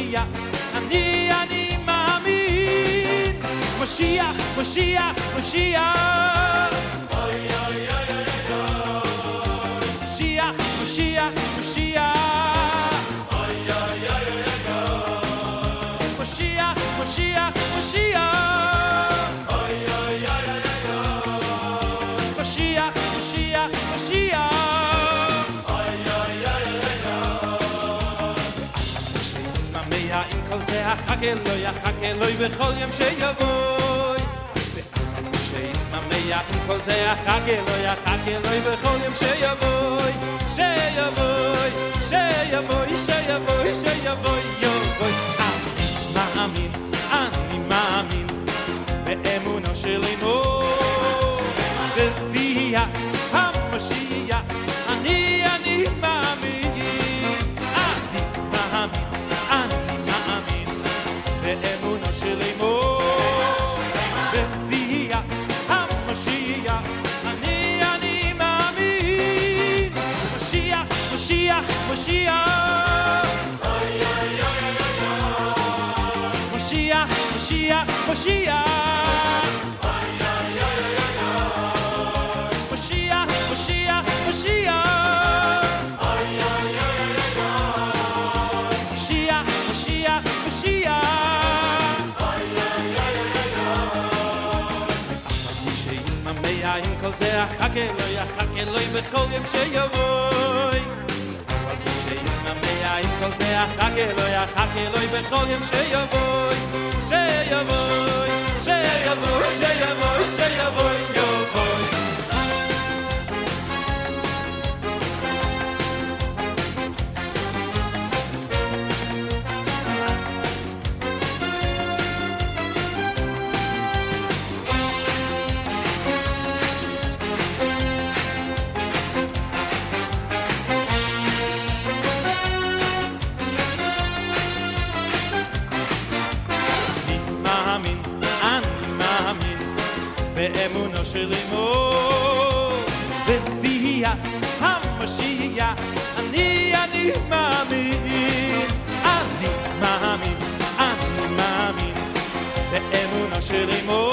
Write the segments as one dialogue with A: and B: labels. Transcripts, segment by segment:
A: משיח, אני מאמין. משיח, משיח, משיח. אוי אוי אוי אוי אוי. משיח, משיח, משיח. אוי אוי אוי אוי אוי. משיח, משיח, משיח. אוי אוי אוי אוי אוי. משיח, משיח, משיח. יחכה אלוהי, יחכה אלוהי בכל יום שיבואי. שישמח עם כל זה, יחכה אלוהי, יחכה אלוהי בכל יום שיבואי. שיבואי, שיבואי, שיבואי, שיבואי, יבואי. אני מאמין באמונו של אמו. בביאת המשיח, אני מאמין. באמונו של אמו, בביאת המשיח, אני מאמין. משיח, משיח, משיח. אוי אוי אוי אוי. משיח, משיח, משיח. אוי אוי אוי אוי. משיח, משיח, משיח. אוי אוי אוי אוי. משיח, משיח, משיח. עם כל זה יחכה אלוהי, יחכה אלוהי בכל יום שיבואי. שישמח עם כל זה יחכה אלוהי, יחכה אלוהי בכל יום שיבואי. שיבואי, שיבואי, שיבואי, שיבואי, יבואי. באמונו של אמו, בביאת המשיח, אני מאמין. אני מאמין באמונו של אמו,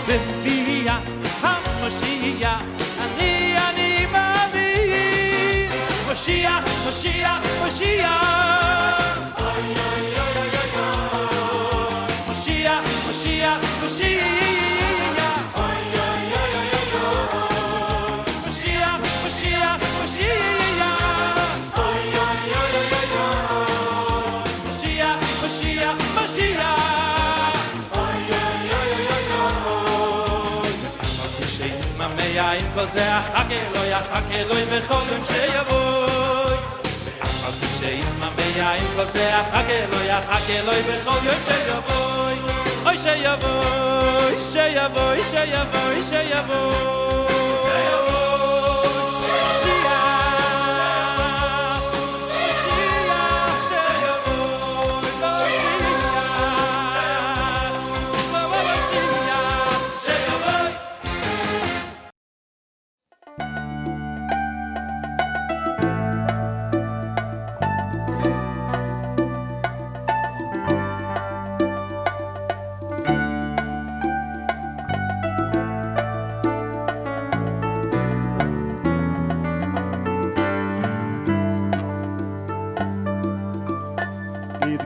A: בביאת המשיח, אני מאמין. משיח, משיח, משיח. אוי אוי אוי אוי אוי. משיח, משיח, משיח. עם כל זה יחכה אלוהי, יחכה אלוהי בכל יום שיבואי. אף על פי שישמח עם כל זה יחכה אלוהי, יחכה אלוהי בכל יום שיבואי. אוי שיבואי, שיבואי, שיבואי, שיבואי.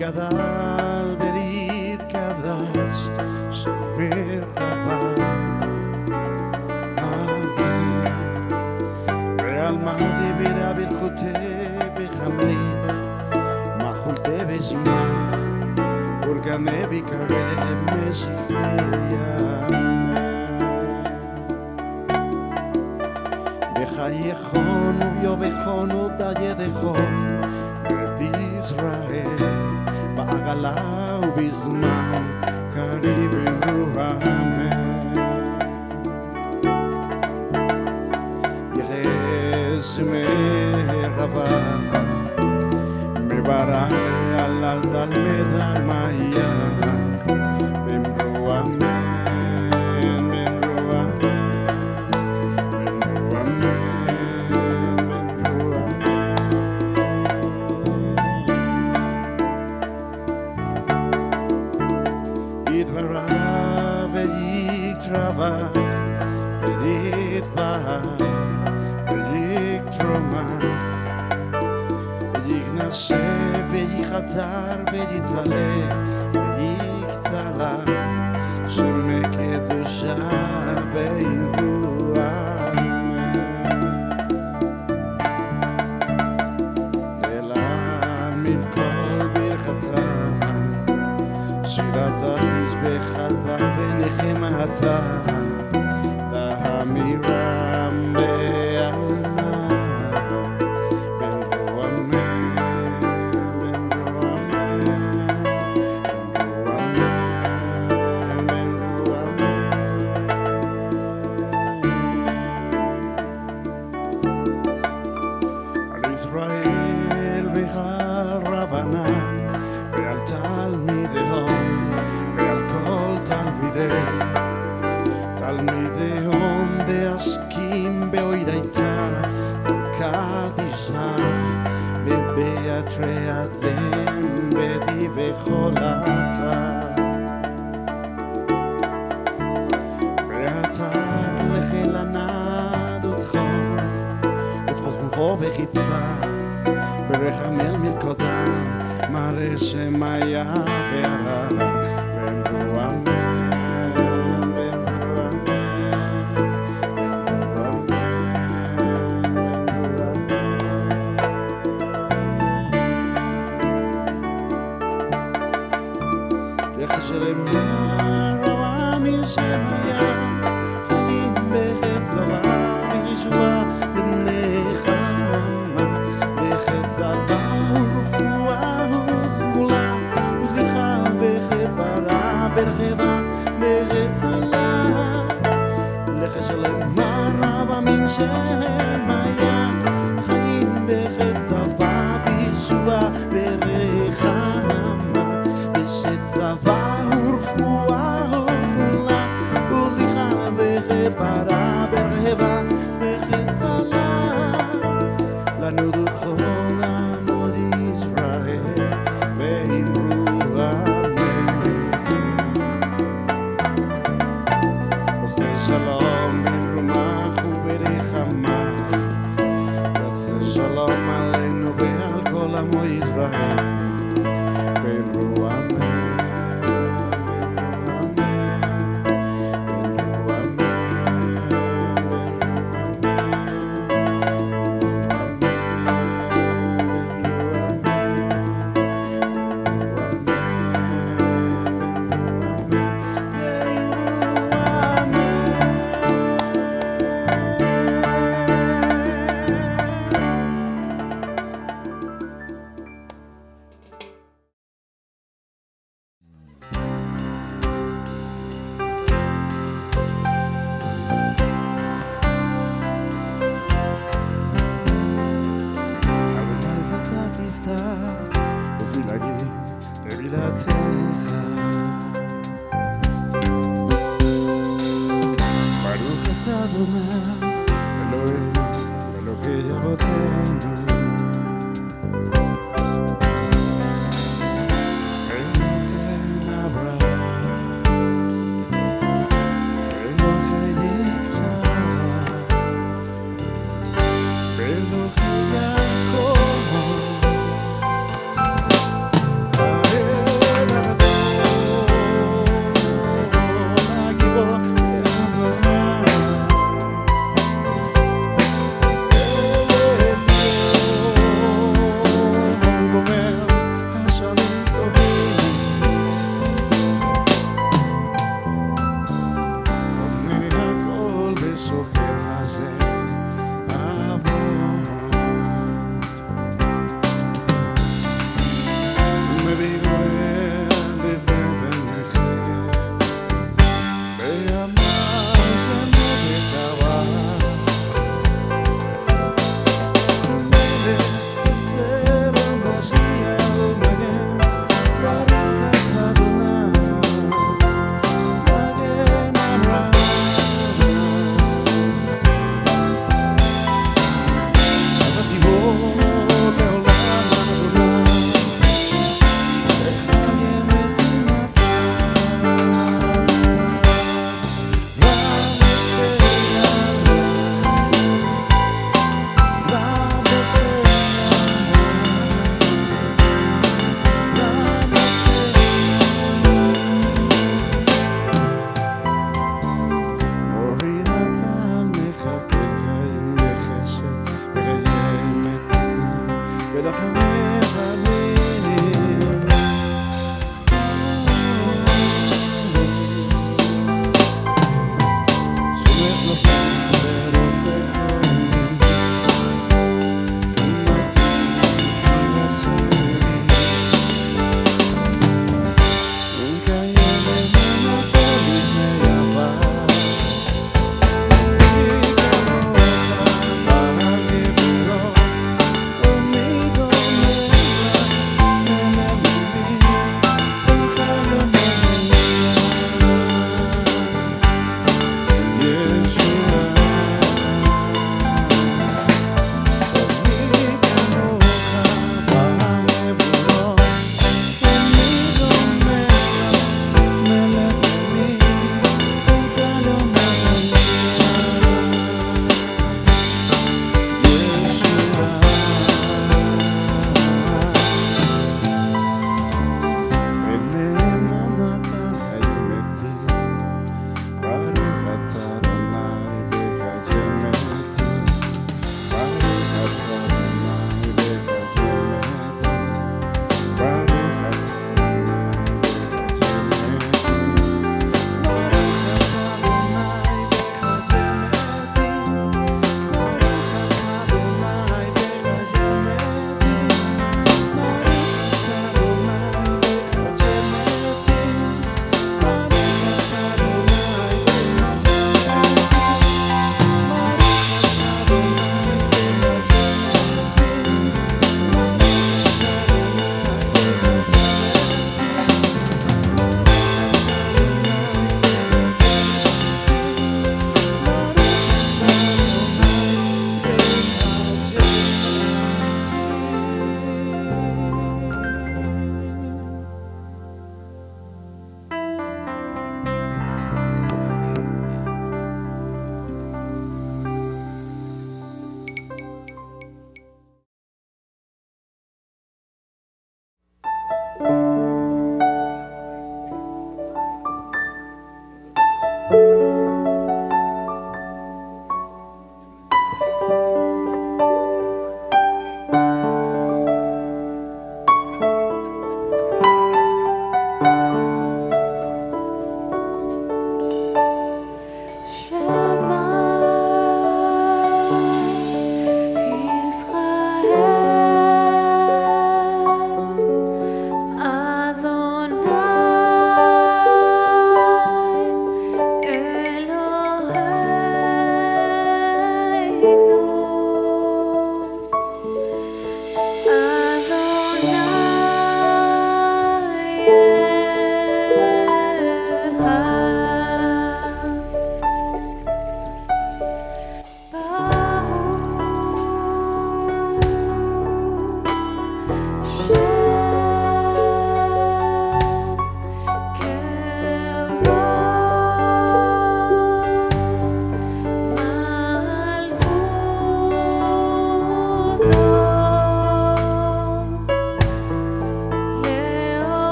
B: גדל והתקדש שמר חבל אמן ועלמא דיברה ברכותי בחמליך מחולתי ושמח ולגנה בקרב משיחיה בחייכון וביובכון ובידכון בית ישראל בעגלה ובזמן קריב אמן יחס מרחבה מברane al תלמד על מאיה במרו אמן במרו אמן במרו אמן במרו אמן וייחתר ויתעלה ויקטלה שמקדושה ברוח להעמיד כל ברכתה שירת תזבחתה ונחמתה להמירם בעלמה בנבוא אמן בנבוא אמן בנבוא אמן על ישראל ועל רבנן ועל תלמידיהם ועל כל תלמידיהם דעסקים באוידייתה קדישה ובאתרי אדם בדיבי חולתה ואתה לחיל הנד ודחול חולכו בחיצה ברחמל מלכותם מראה שמיה והרע בנבוא אמן בנבוא אמן בנבוא אמן לך שלמר העמים שמיה חיים בחץ זרה וישועה ונחמה בחץ זרה ורפואה וזמולה וסליחה וכפרה ברחבה והצלה לך שלמר העמים שמיה חיים בחץ זרה וישועה ונחמה בשת צבא ורפואה וזמולה וסליחה וכפרה ברחבה והצלה לנו לכל עמוד ישראל ואמרו אמן עושה שלום ברומך וברחמך עושה שלום עלינו ועל כל עמו ישראל ואמרו אמן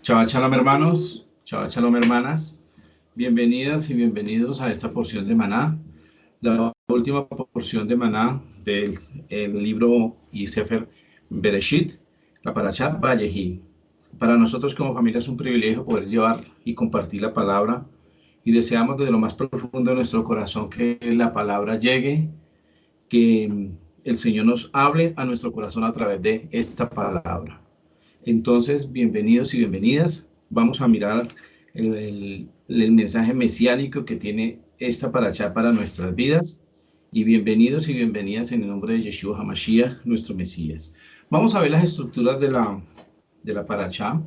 C: Shabbat Shalom hermanos, Shabbat Shalom hermanas, bienvenidas y bienvenidos a esta porción de Maná, la última porción de Maná del libro y Sefer Bereshit, la Parashá Vayehi. Para nosotros como familia es un privilegio poder llevar y compartir la palabra y deseamos desde lo más profundo de nuestro corazón que la palabra llegue, que el Señor nos hable a nuestro corazón a través de esta palabra. Entonces, bienvenidos y bienvenidas. Vamos a mirar el mensaje mesiánico que tiene esta parashá para nuestras vidas. Y bienvenidos y bienvenidas en el nombre de Yeshua HaMashiach, nuestro Mesías. Vamos a ver las estructuras de la parashá.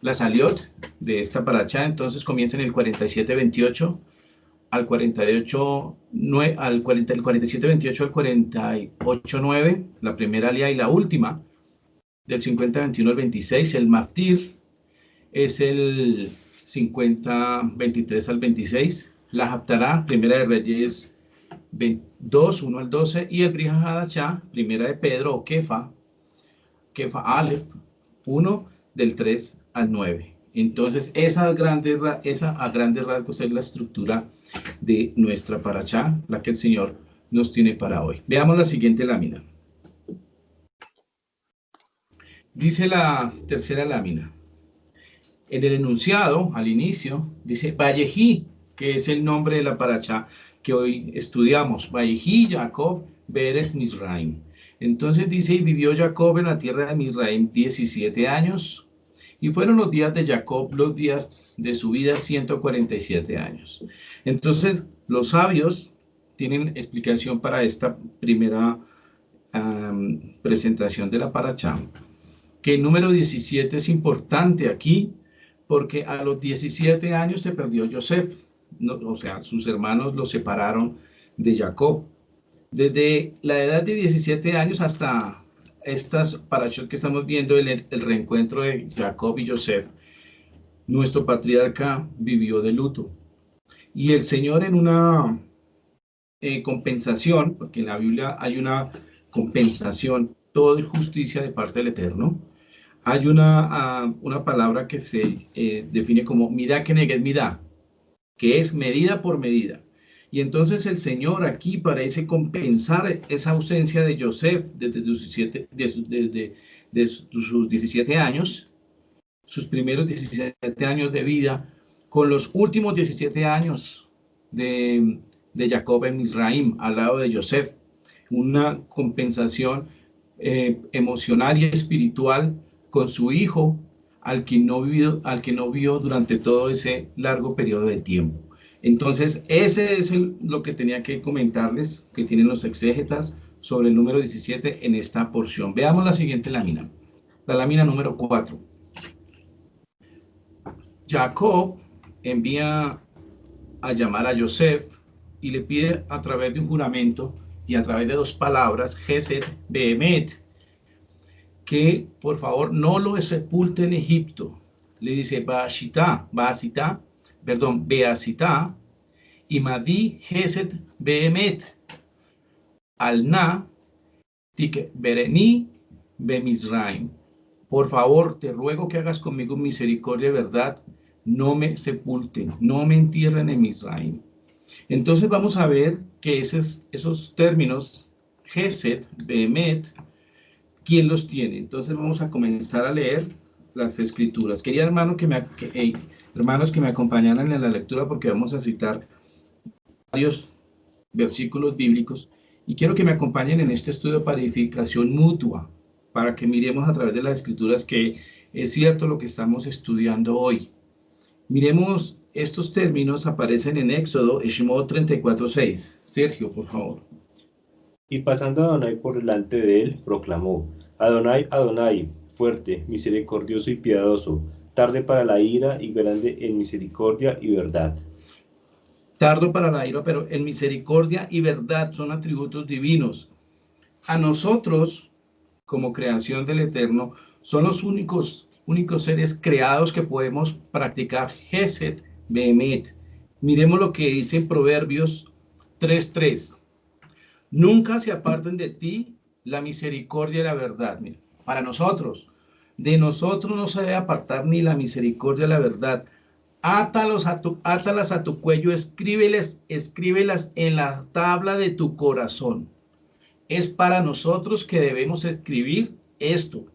C: Las aliot de esta parashá, entonces comienza en el 47:28 al 48:9, al 47:28 al 48:9, la primera alía y la última. Del 50:21 al 26, el Maftir es el 50:23 al 26, la Haftará, primera de Reyes 2, 1 al 12, y el Brit Hadashah, primera de Pedro o Kefa Aleph, 1 del 3 al 9. Entonces, esa a grandes rasgos es la estructura de nuestra parashá, la que el Señor nos tiene para hoy. Veamos la siguiente lámina. Dice la tercera lámina. En el enunciado, al inicio, dice Vayehi, que es el nombre de la parashá que hoy estudiamos. Vayehi Jacob Beretz Mizraim. Entonces dice, y vivió Jacob en la tierra de Mizraim 17 años, y fueron los días de Jacob, los días de su vida, 147 años. Entonces, los sabios tienen explicación para esta primera presentación de la parashá, que el número 17 es importante aquí porque a los 17 años se perdió Joseph, no, o sea, sus hermanos lo separaron de Jacob. Desde la edad de 17 años hasta estas parashot que estamos viendo, el reencuentro de Jacob y Joseph, nuestro patriarca vivió de luto. Y el Señor en una compensación, porque en la Biblia hay una compensación, todo es justicia de parte del Eterno. Hay una palabra que se define como midá que negues midá, que es medida por medida. Y entonces el Señor aquí parece compensar esa ausencia de Joseph desde sus 17 años, sus primeros 17 años de vida, con los últimos 17 años de Jacob en Misraim, al lado de Joseph. Una compensación emocional y espiritual con su hijo, al que no vio durante todo ese largo periodo de tiempo. Entonces, ese es lo que tenía que comentarles, que tienen los exégetas sobre el número 17 en esta porción. Veamos la siguiente lámina, la lámina número 4. Jacob envía a llamar a Joseph y le pide a través de un juramento y a través de dos palabras, Gesed Behemet, que por favor no lo sepulte en Egipto. Le dice Beasita y Madi Gesed Behemet al-Na Tik Bereni Bemisraim. Por favor, te ruego que hagas conmigo misericordia y verdad, no me sepulten, no me entierren en Misraim. Entonces vamos a ver que esos términos, Gesed, Behemet, ¿quién los tiene? Entonces vamos a comenzar a leer las escrituras. Quería hermanos que me acompañaran en la lectura porque vamos a citar varios versículos bíblicos y quiero que me acompañen en este estudio para edificación mutua, para que miremos a través de las escrituras que es cierto lo que estamos estudiando hoy. Miremos, estos términos aparecen en Éxodo, Shemot 34:6. Sergio, por favor.
D: Y pasando Adonai por delante de él, proclamó: Adonai, Adonai, fuerte, misericordioso y piadoso, tarde para la ira y grande en misericordia y verdad.
C: Tardo para la ira, pero en misericordia y verdad son atributos divinos. A nosotros, como creación del Eterno, son los únicos seres creados que podemos practicar Gesed Behemet. Miremos lo que dice en Proverbios 3:3. Nunca se aparten de ti la misericordia y la verdad. Mira, para nosotros, de nosotros no se debe apartar ni la misericordia y la verdad. Átalas a tu cuello, escríbelas en la tabla de tu corazón. Es para nosotros que debemos escribir esto,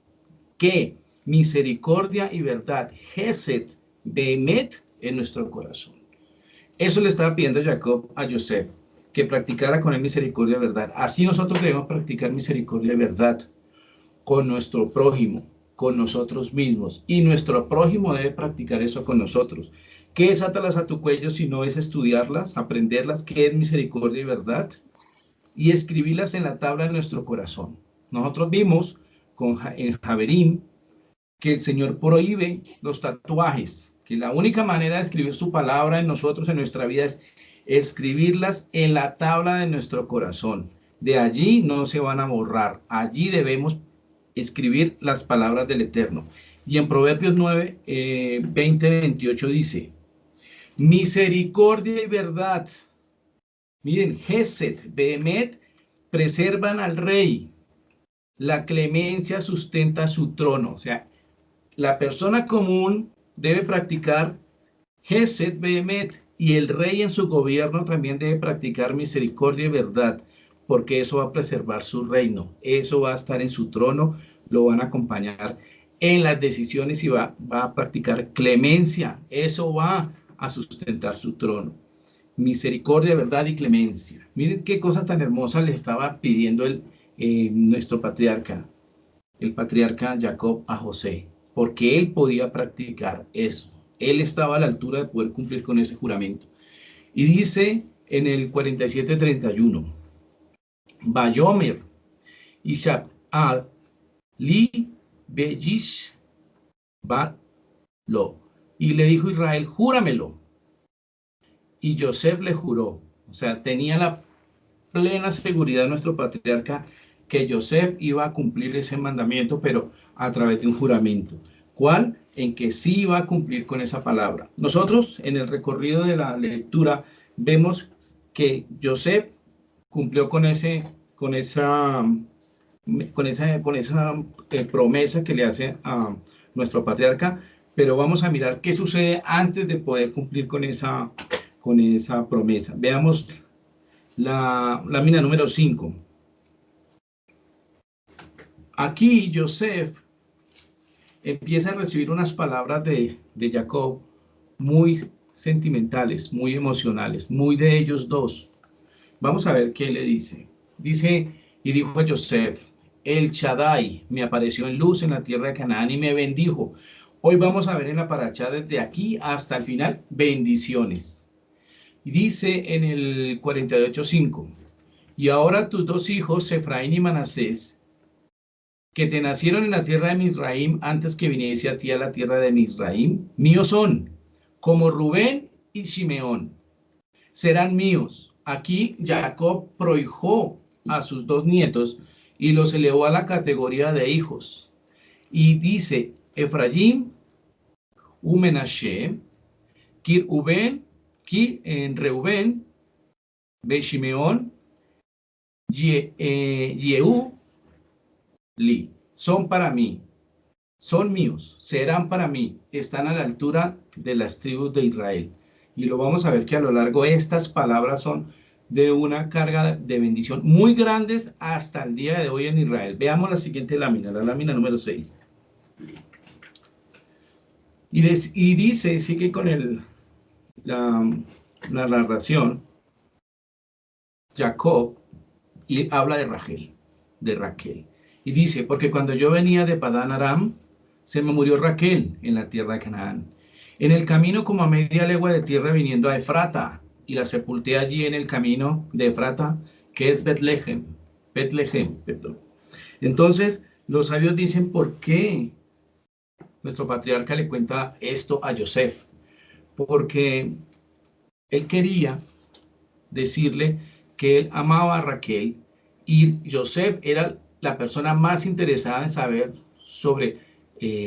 C: que misericordia y verdad, Gesed Behemet, en nuestro corazón. Eso le estaba pidiendo Jacob a Joseph, que practicara con él misericordia y verdad. Así nosotros debemos practicar misericordia y verdad con nuestro prójimo, con nosotros mismos, y nuestro prójimo debe practicar eso con nosotros. ¿Qué es átalas a tu cuello si no es estudiarlas, aprenderlas? ¿Qué es misericordia y verdad? Y escribirlas en la tabla de nuestro corazón. Nosotros vimos en Javerim que el Señor prohíbe los tatuajes, que la única manera de escribir su palabra en nosotros, en nuestra vida, es escribirlas en la tabla de nuestro corazón. De allí no se van a borrar. Allí debemos escribir las palabras del Eterno. Y en Proverbios 9, 20-28 dice: misericordia y verdad, miren, Gesed, Behemet, preservan al rey. La clemencia sustenta su trono. O sea, la persona común debe practicar Gesed, Behemet, y el rey en su gobierno también debe practicar misericordia y verdad, porque eso va a preservar su reino, eso va a estar en su trono, lo van a acompañar en las decisiones y va a practicar clemencia, eso va a sustentar su trono. Misericordia, verdad y clemencia. Miren qué cosa tan hermosa le estaba pidiendo nuestro patriarca, el patriarca Jacob, a José, porque él podía practicar eso. Él estaba a la altura de poder cumplir con ese juramento. Y dice en el 47:31, Bayomer Ishab Li Beyish Ba Lo. Y le dijo Israel, júramelo. Y Yosef le juró. O sea, tenía la plena seguridad nuestro patriarca que Yosef iba a cumplir ese mandamiento, pero a través de un juramento. ¿Cuál? En que sí iba a cumplir con esa palabra. Nosotros, en el recorrido de la lectura, vemos que Yosef cumplió con esa promesa que le hace a nuestro patriarca, pero vamos a mirar qué sucede antes de poder cumplir con esa promesa. Veamos la lámina número 5. Aquí Yosef empieza a recibir unas palabras de Jacob muy sentimentales, muy emocionales, muy de ellos dos. Vamos a ver qué le dice. Dice, y dijo a Yosef, el Shaddai me apareció en luz en la tierra de Canaán y me bendijo. Hoy vamos a ver en la paracha desde aquí hasta el final, bendiciones. Y dice en el 48:5, y ahora tus dos hijos, Efraín y Manasés, que te nacieron en la tierra de Misraim antes que viniese a ti a la tierra de Misraim, míos son, como Rubén y Simeón, serán míos. Aquí Jacob prohijó a sus dos nietos y los elevó a la categoría de hijos. Y dice, Efraín, Umenashe, Kir Uben, Kir en Reuben, Beshimeón, Yehu, Li, son para mí, son míos, serán para mí, están a la altura de las tribus de Israel. Y lo vamos a ver que a lo largo estas palabras son de una carga de bendición muy grandes hasta el día de hoy en Israel. Veamos la siguiente lámina, la lámina número 6. Y dice, sigue con la narración, Jacob, y habla de Raquel. Y dice, porque cuando yo venía de Padán Aram, se me murió Raquel en la tierra de Canaán. En el camino como a media legua de tierra viniendo a Efrata, y la sepulté allí en el camino de Efrata, que es Betlehem, perdón. Entonces, los sabios dicen, ¿por qué nuestro patriarca le cuenta esto a Yosef? Porque él quería decirle que él amaba a Raquel y Yosef era la persona más interesada en saber sobre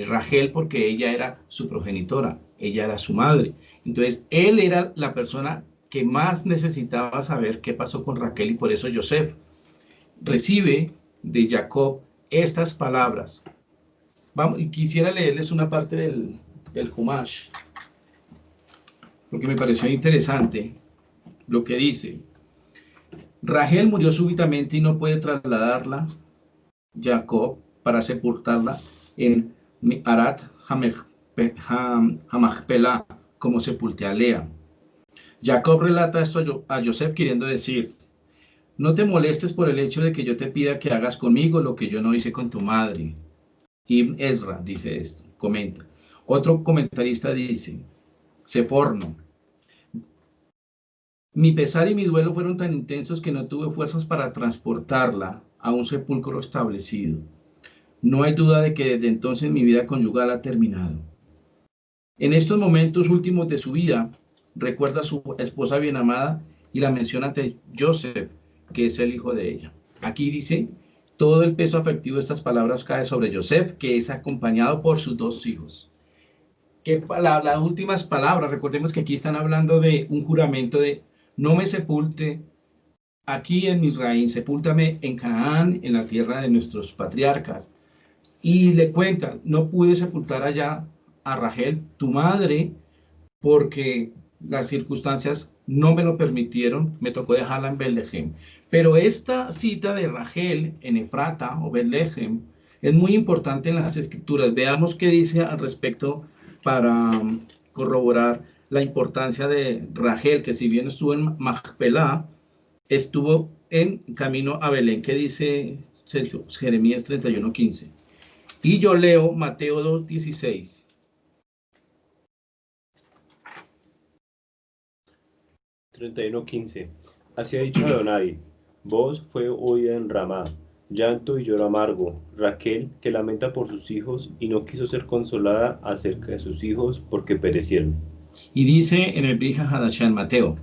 C: Rachel porque ella era su progenitora, ella era su madre. Entonces, él era la persona que más necesitaba saber qué pasó con Raquel y por eso Yosef recibe de Jacob estas palabras. Vamos, quisiera leerles una parte del Humash, porque me pareció interesante lo que dice. Rachel murió súbitamente y no puede trasladarla Jacob para sepultarla en Arat Hamachpelah, como sepulté a Lea. Jacob relata esto a Yosef queriendo decir, no te molestes por el hecho de que yo te pida que hagas conmigo lo que yo no hice con tu madre. Ibn Ezra dice esto, comenta. Otro comentarista dice, Seforno, mi pesar y mi duelo fueron tan intensos que no tuve fuerzas para transportarla a un sepulcro establecido. No hay duda de que desde entonces mi vida conyugal ha terminado. En estos momentos últimos de su vida, recuerda a su esposa bien amada y la menciona ante Joseph, que es el hijo de ella. Aquí dice, todo el peso afectivo de estas palabras cae sobre Joseph, que es acompañado por sus dos hijos. Las últimas palabras, recordemos que aquí están hablando de un juramento de no me sepulte aquí en Misraim, sepúltame en Canaán, en la tierra de nuestros patriarcas. Y le cuentan, no pude sepultar allá a Rachel, tu madre, porque las circunstancias no me lo permitieron, me tocó dejarla en Betlehem. Pero esta cita de Rachel en Efrata o Betlehem es muy importante en las escrituras. Veamos qué dice al respecto para corroborar la importancia de Rachel, que si bien estuvo en Machpelah, estuvo en camino a Belén. ¿Qué dice Sergio? Jeremías 31:15. Y yo leo Mateo 2:16.
D: Así ha dicho Adonai, voz fue oída en Ramá, llanto y lloro amargo. Raquel, que lamenta por sus hijos y no quiso ser consolada acerca de sus hijos porque perecieron.
C: Y dice en el Brija Hadashah Mateo,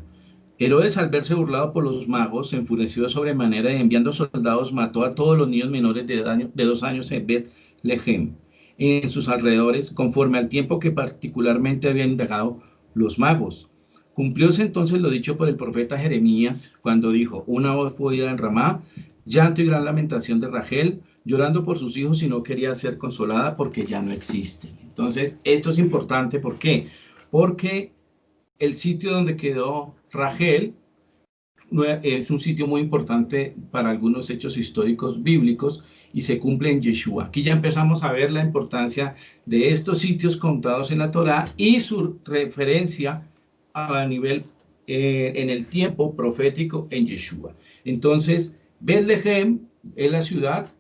C: Herodes, al verse burlado por los magos, se enfureció sobremanera y enviando soldados mató a todos los niños menores de 2 años en Bet-Lehem, en sus alrededores, conforme al tiempo que particularmente habían indagado los magos. Cumplióse entonces lo dicho por el profeta Jeremías, cuando dijo, una voz fue oída en Ramá, llanto y gran lamentación de Rachel, llorando por sus hijos y no quería ser consolada porque ya no existen. Entonces, esto es importante, ¿por qué? Porque el sitio donde quedó Rachel es un sitio muy importante para algunos hechos históricos bíblicos y se cumple en Yeshua. Aquí ya empezamos a ver la importancia de estos sitios contados en la Torá y su referencia a nivel en el tiempo profético en Yeshua. Entonces, Bet-Lehem es la ciudad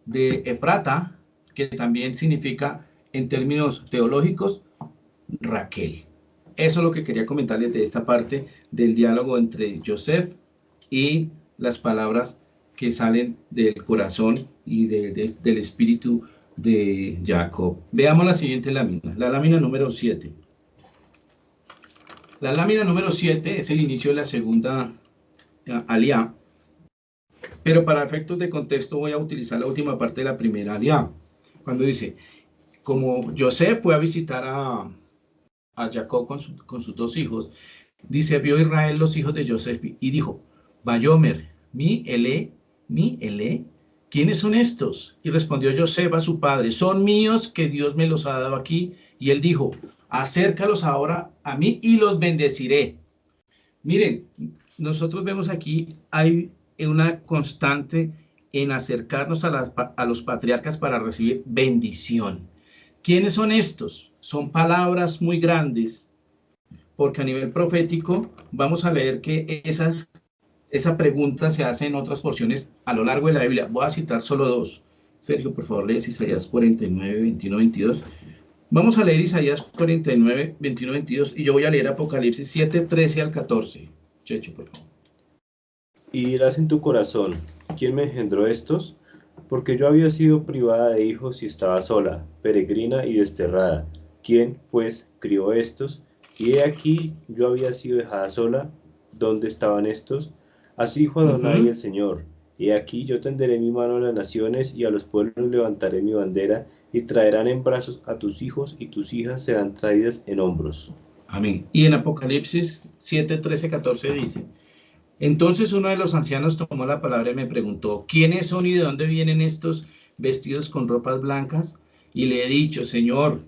C: de Efrata, que también significa en términos teológicos Raquel. Eso es lo que quería comentarles de esta parte del diálogo entre Joseph y las palabras que salen del corazón y del espíritu de Jacob. Veamos la siguiente lámina, la lámina número 7. La lámina número 7 es el inicio de la segunda aliá, pero para efectos de contexto voy a utilizar la última parte de la primera aliá, cuando dice, como Joseph fue a visitar a Jacob con sus 2 hijos, dice, vio Israel los hijos de Joseph y dijo, Vayomer, mi Elé, ¿quiénes son estos? Y respondió Joseph a su padre, son míos que Dios me los ha dado aquí. Y él dijo, acércalos ahora a mí y los bendeciré. Miren, nosotros vemos aquí, hay una constante en acercarnos a los patriarcas para recibir bendición. ¿Quiénes son estos? Son palabras muy grandes, porque a nivel profético vamos a leer que esa pregunta se hace en otras porciones a lo largo de la Biblia. Voy a citar solo 2. Sergio, por favor, lees Isaías 49, 21, 22. Vamos a leer Isaías 49, 21, 22 y yo voy a leer Apocalipsis 7, 13 al 14. Checho, por favor.
D: Y dirás en tu corazón, ¿quién me engendró estos? Porque yo había sido privada de hijos y estaba sola, peregrina y desterrada. ¿Quién, pues, crió estos? Y he aquí, yo había sido dejada sola. ¿Dónde estaban estos? Así dijo Adonai el Señor. He aquí, yo tenderé mi mano a las naciones y a los pueblos levantaré mi bandera y traerán en brazos a tus hijos y tus hijas serán traídas en hombros.
C: Amén. Y en Apocalipsis 7, 13, 14 dice, entonces uno de los ancianos tomó la palabra y me preguntó, ¿quiénes son y de dónde vienen estos vestidos con ropas blancas? Y le he dicho, Señor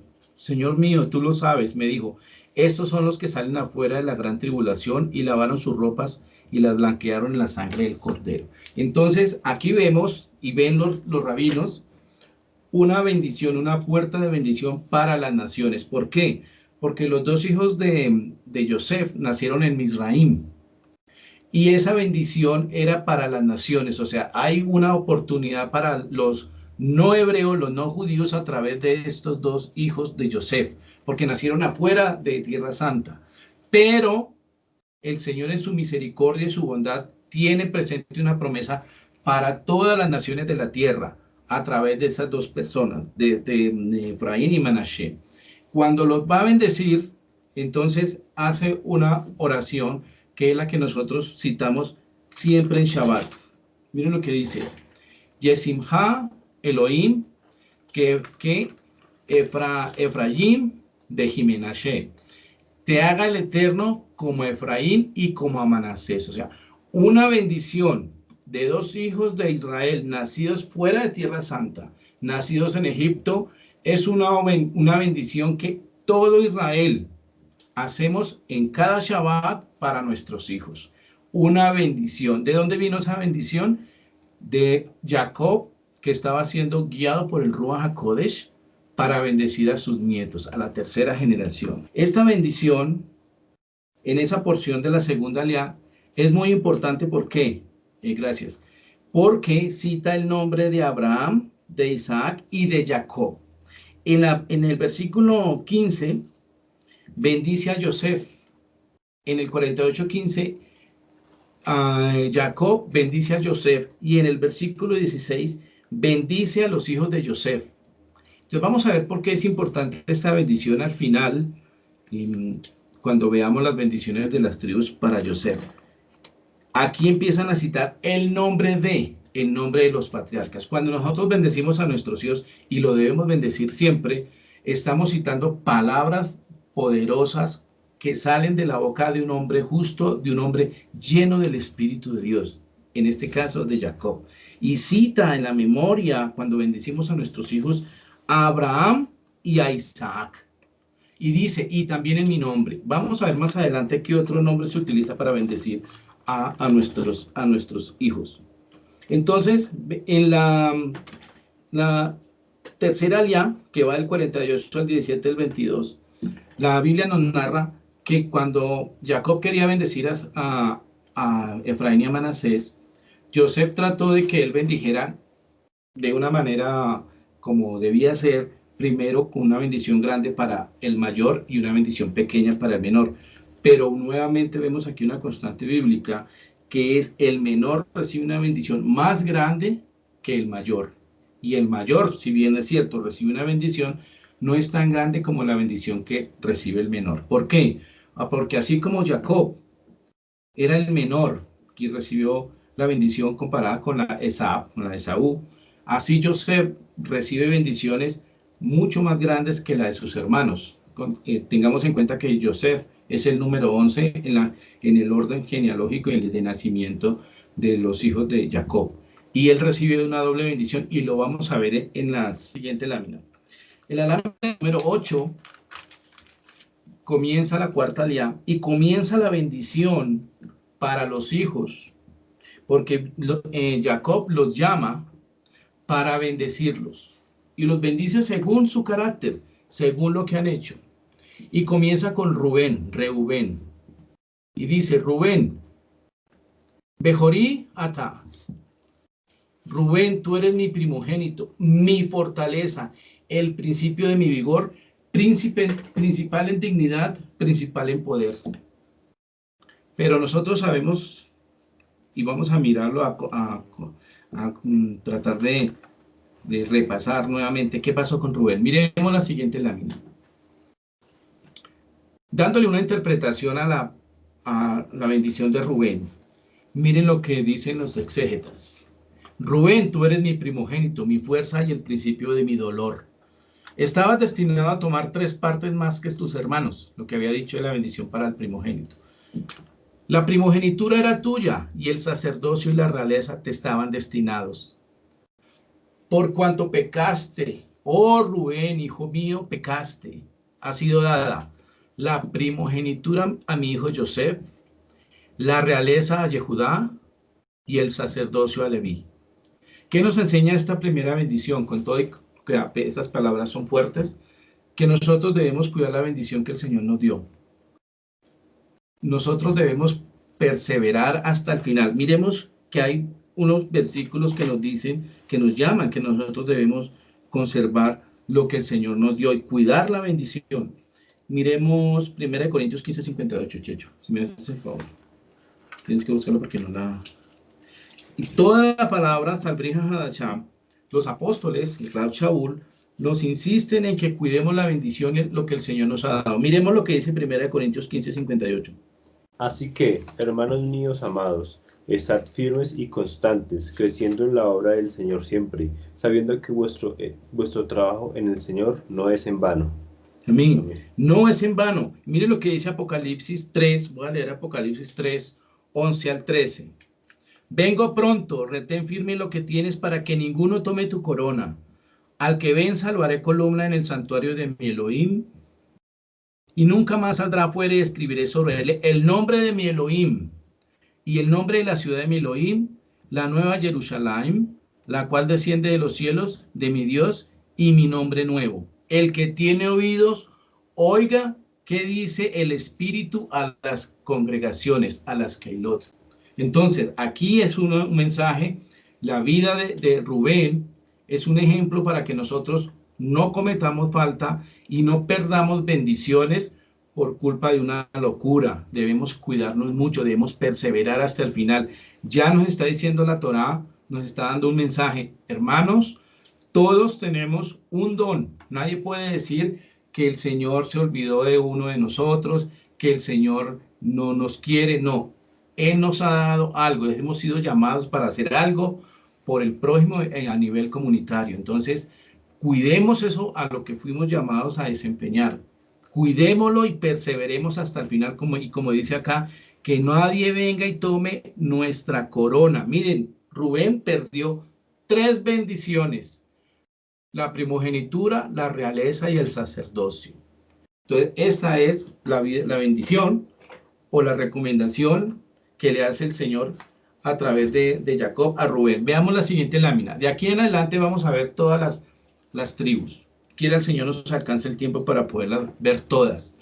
C: mío, tú lo sabes. Me dijo, estos son los que salen afuera de la gran tribulación y lavaron sus ropas y las blanquearon en la sangre del Cordero. Entonces, aquí vemos y ven los rabinos una bendición, una puerta de bendición para las naciones. ¿Por qué? Porque los 2 hijos de Joseph nacieron en Misraim. Y esa bendición era para las naciones, o sea, hay una oportunidad para los no hebreos, los no judíos a través de estos 2 hijos de Joseph, porque nacieron afuera de Tierra Santa. Pero el Señor en su misericordia y su bondad tiene presente una promesa para todas las naciones de la tierra a través de esas 2 personas, de Efraín y Manashe. Cuando los va a bendecir, entonces hace una oración que es la que nosotros citamos siempre en Shabbat. Miren lo que dice. Yesimha Elohim que Efraín de Jimenashe. Te haga el Eterno como a Efraín y como a Manasés. O sea, una bendición de 2 hijos de Israel nacidos fuera de Tierra Santa, nacidos en Egipto, es una bendición que todo Israel hacemos en cada Shabbat para nuestros hijos. Una bendición. ¿De dónde vino esa bendición? De Jacob, que estaba siendo guiado por el Ruach HaKodesh para bendecir a sus nietos, a la 3ª generación. Esta bendición, en esa porción de la segunda aliá, es muy importante. ¿Por qué? Gracias. Porque cita el nombre de Abraham, de Isaac y de Jacob. En el versículo 15, bendice a Joseph. En el 48:15 Jacob bendice a Joseph y en el versículo 16 bendice a los hijos de Joseph. Entonces vamos a ver por qué es importante esta bendición al final, cuando veamos las bendiciones de las tribus para Joseph. Aquí empiezan a citar el nombre de los patriarcas. Cuando nosotros bendecimos a nuestros hijos, y lo debemos bendecir siempre, estamos citando palabras poderosas que salen de la boca de un hombre justo, de un hombre lleno del Espíritu de Dios, en este caso de Jacob. Y cita en la memoria, cuando bendecimos a nuestros hijos, a Abraham y a Isaac. Y dice, y también en mi nombre. Vamos a ver más adelante qué otro nombre se utiliza para bendecir a nuestros hijos. Entonces, en la tercera alía, que va del 48 al 17 del 22, la Biblia nos narra que cuando Jacob quería bendecir a Efraín y a Manasés, Joseph trató de que él bendijera de una manera como debía ser, primero con una bendición grande para el mayor y una bendición pequeña para el menor. Pero nuevamente vemos aquí una constante bíblica, que es el menor recibe una bendición más grande que el mayor. Y el mayor, si bien es cierto, recibe una bendición, no es tan grande como la bendición que recibe el menor. ¿Por qué? Porque así como Jacob era el menor y recibió la bendición comparada con la de Esaú, así Joseph recibe bendiciones mucho más grandes que la de sus hermanos. Tengamos en cuenta que Joseph es el número 11 en el orden genealógico y el de nacimiento de los hijos de Jacob. Y él recibe una doble bendición y lo vamos a ver en la siguiente lámina. En la lámina número 8 comienza la cuarta alía y comienza la bendición para los hijos, porque Jacob los llama para bendecirlos y los bendice según su carácter, según lo que han hecho. Y comienza con Reubén, y dice: Rubén, Bejorí ata. Rubén, tú eres mi primogénito, mi fortaleza, el principio de mi vigor, principal en dignidad, principal en poder. Pero nosotros sabemos, y vamos a mirarlo, a tratar de repasar nuevamente qué pasó con Rubén. Miremos la siguiente lámina. Dándole una interpretación a la bendición de Rubén, miren lo que dicen los exégetas. Rubén, tú eres mi primogénito, mi fuerza y el principio de mi dolor. Estabas destinado a tomar 3 partes más que tus hermanos, lo que había dicho de la bendición para el primogénito. La primogenitura era tuya y el sacerdocio y la realeza te estaban destinados. Por cuanto pecaste, oh Rubén, hijo mío, pecaste, ha sido dada la primogenitura a mi hijo Joseph, la realeza a Yehudá y el sacerdocio a Leví. ¿Qué nos enseña esta primera bendición? Con todo y que estas palabras son fuertes, que nosotros debemos cuidar la bendición que el Señor nos dio. Nosotros debemos perseverar hasta el final. Miremos que hay unos versículos que nos dicen, que nos llaman, que nosotros debemos conservar lo que el Señor nos dio y cuidar la bendición. Miremos 1 Corintios 15, 58, Checho, si me haces el favor. Tienes que buscarlo porque no la... Y toda la palabra, Salbrija Hadacham, los apóstoles, el Rab Shaul, nos insisten en que cuidemos la bendición y lo que el Señor nos ha dado. Miremos lo que dice 1 Corintios 15, 58.
D: Así que, hermanos míos amados, estad firmes y constantes, creciendo en la obra del Señor siempre, sabiendo que vuestro trabajo en el Señor no es en vano.
C: Amén. No es en vano. Mire lo que dice Apocalipsis 3. Voy a leer Apocalipsis 3, 11 al 13. Vengo pronto, retén firme lo que tienes para que ninguno tome tu corona. Al que venza lo haré columna en el santuario de mi Elohim, y nunca más saldrá fuera, y escribiré sobre él el nombre de mi Elohim y el nombre de la ciudad de mi Elohim, la nueva Jerusalén, la cual desciende de los cielos, de mi Dios, y mi nombre nuevo. El que tiene oídos, oiga qué dice el Espíritu a las congregaciones, a las Keilot. Entonces, aquí es un mensaje. La vida de Rubén es un ejemplo para que nosotros no cometamos falta y no perdamos bendiciones por culpa de una locura. Debemos cuidarnos mucho, debemos perseverar hasta el final. Ya nos está diciendo la Torá, nos está dando un mensaje. Hermanos, todos tenemos un don. Nadie puede decir que el Señor se olvidó de uno de nosotros, que el Señor no nos quiere. No, Él nos ha dado algo. Hemos sido llamados para hacer algo por el prójimo a nivel comunitario. Entonces, cuidemos eso a lo que fuimos llamados a desempeñar. Cuidémoslo y perseveremos hasta el final, como dice acá, que nadie venga y tome nuestra corona. Miren, Rubén perdió 3 bendiciones: la primogenitura, la realeza y el sacerdocio. Entonces, esta es la bendición o la recomendación que le hace el Señor a través de Jacob a Rubén. Veamos la siguiente lámina. De aquí en adelante vamos a ver todas las tribus. Quiera el Señor nos alcance el tiempo para poderlas ver todas.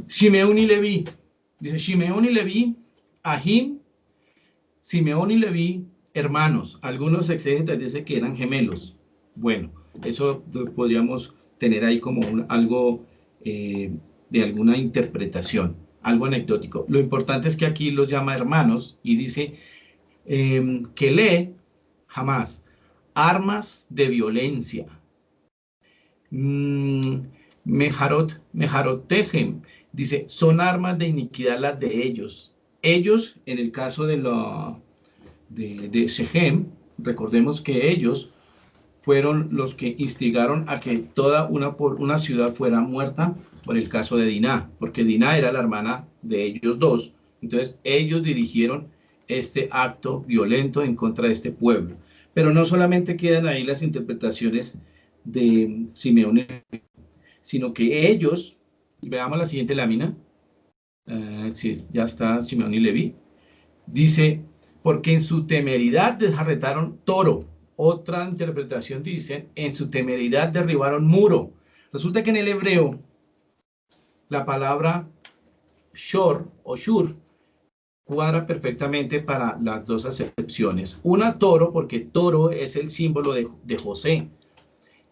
C: Shimeón y Leví. Dice Shimeón y Leví, Ahim, Simeón y Leví, hermanos. Algunos exégetas dicen que eran gemelos. Bueno, eso podríamos tener ahí como algo de alguna interpretación, algo anecdótico. Lo importante es que aquí los llama hermanos y dice que lee jamás armas de violencia. Mejarottejem, dice, son armas de iniquidad las de ellos. Ellos, en el caso de Shechem, recordemos que ellos fueron los que instigaron a que toda una ciudad fuera muerta por el caso de Diná, porque Diná era la hermana de ellos dos. Entonces, ellos dirigieron este acto violento en contra de este pueblo. Pero no solamente quedan ahí las interpretaciones de Simeón, sino que ellos, veamos la siguiente lámina, sí, ya está Simeón y Leví, dice, porque en su temeridad desjarretaron toro. Otra interpretación dice, en su temeridad derribaron muro. Resulta que en el hebreo, la palabra shor o shur cuadra perfectamente para las dos acepciones. Una, toro, porque toro es el símbolo de José.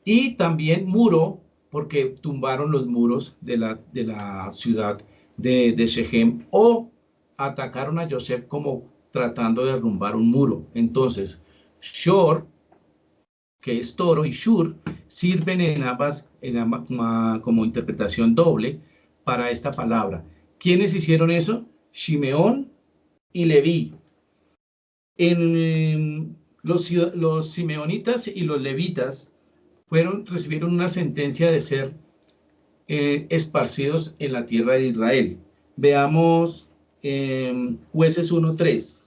C: Y también muro, porque tumbaron los muros de la ciudad de Shechem, o atacaron a Yosef como tratando de derrumbar un muro. Entonces, shor, que es toro, y shur sirven en ambas como interpretación doble para esta palabra. ¿Quiénes hicieron eso? Shimeón y Leví. Los simeonitas y los levitas recibieron una sentencia de ser esparcidos en la tierra de Israel. Veamos Jueces 1:3.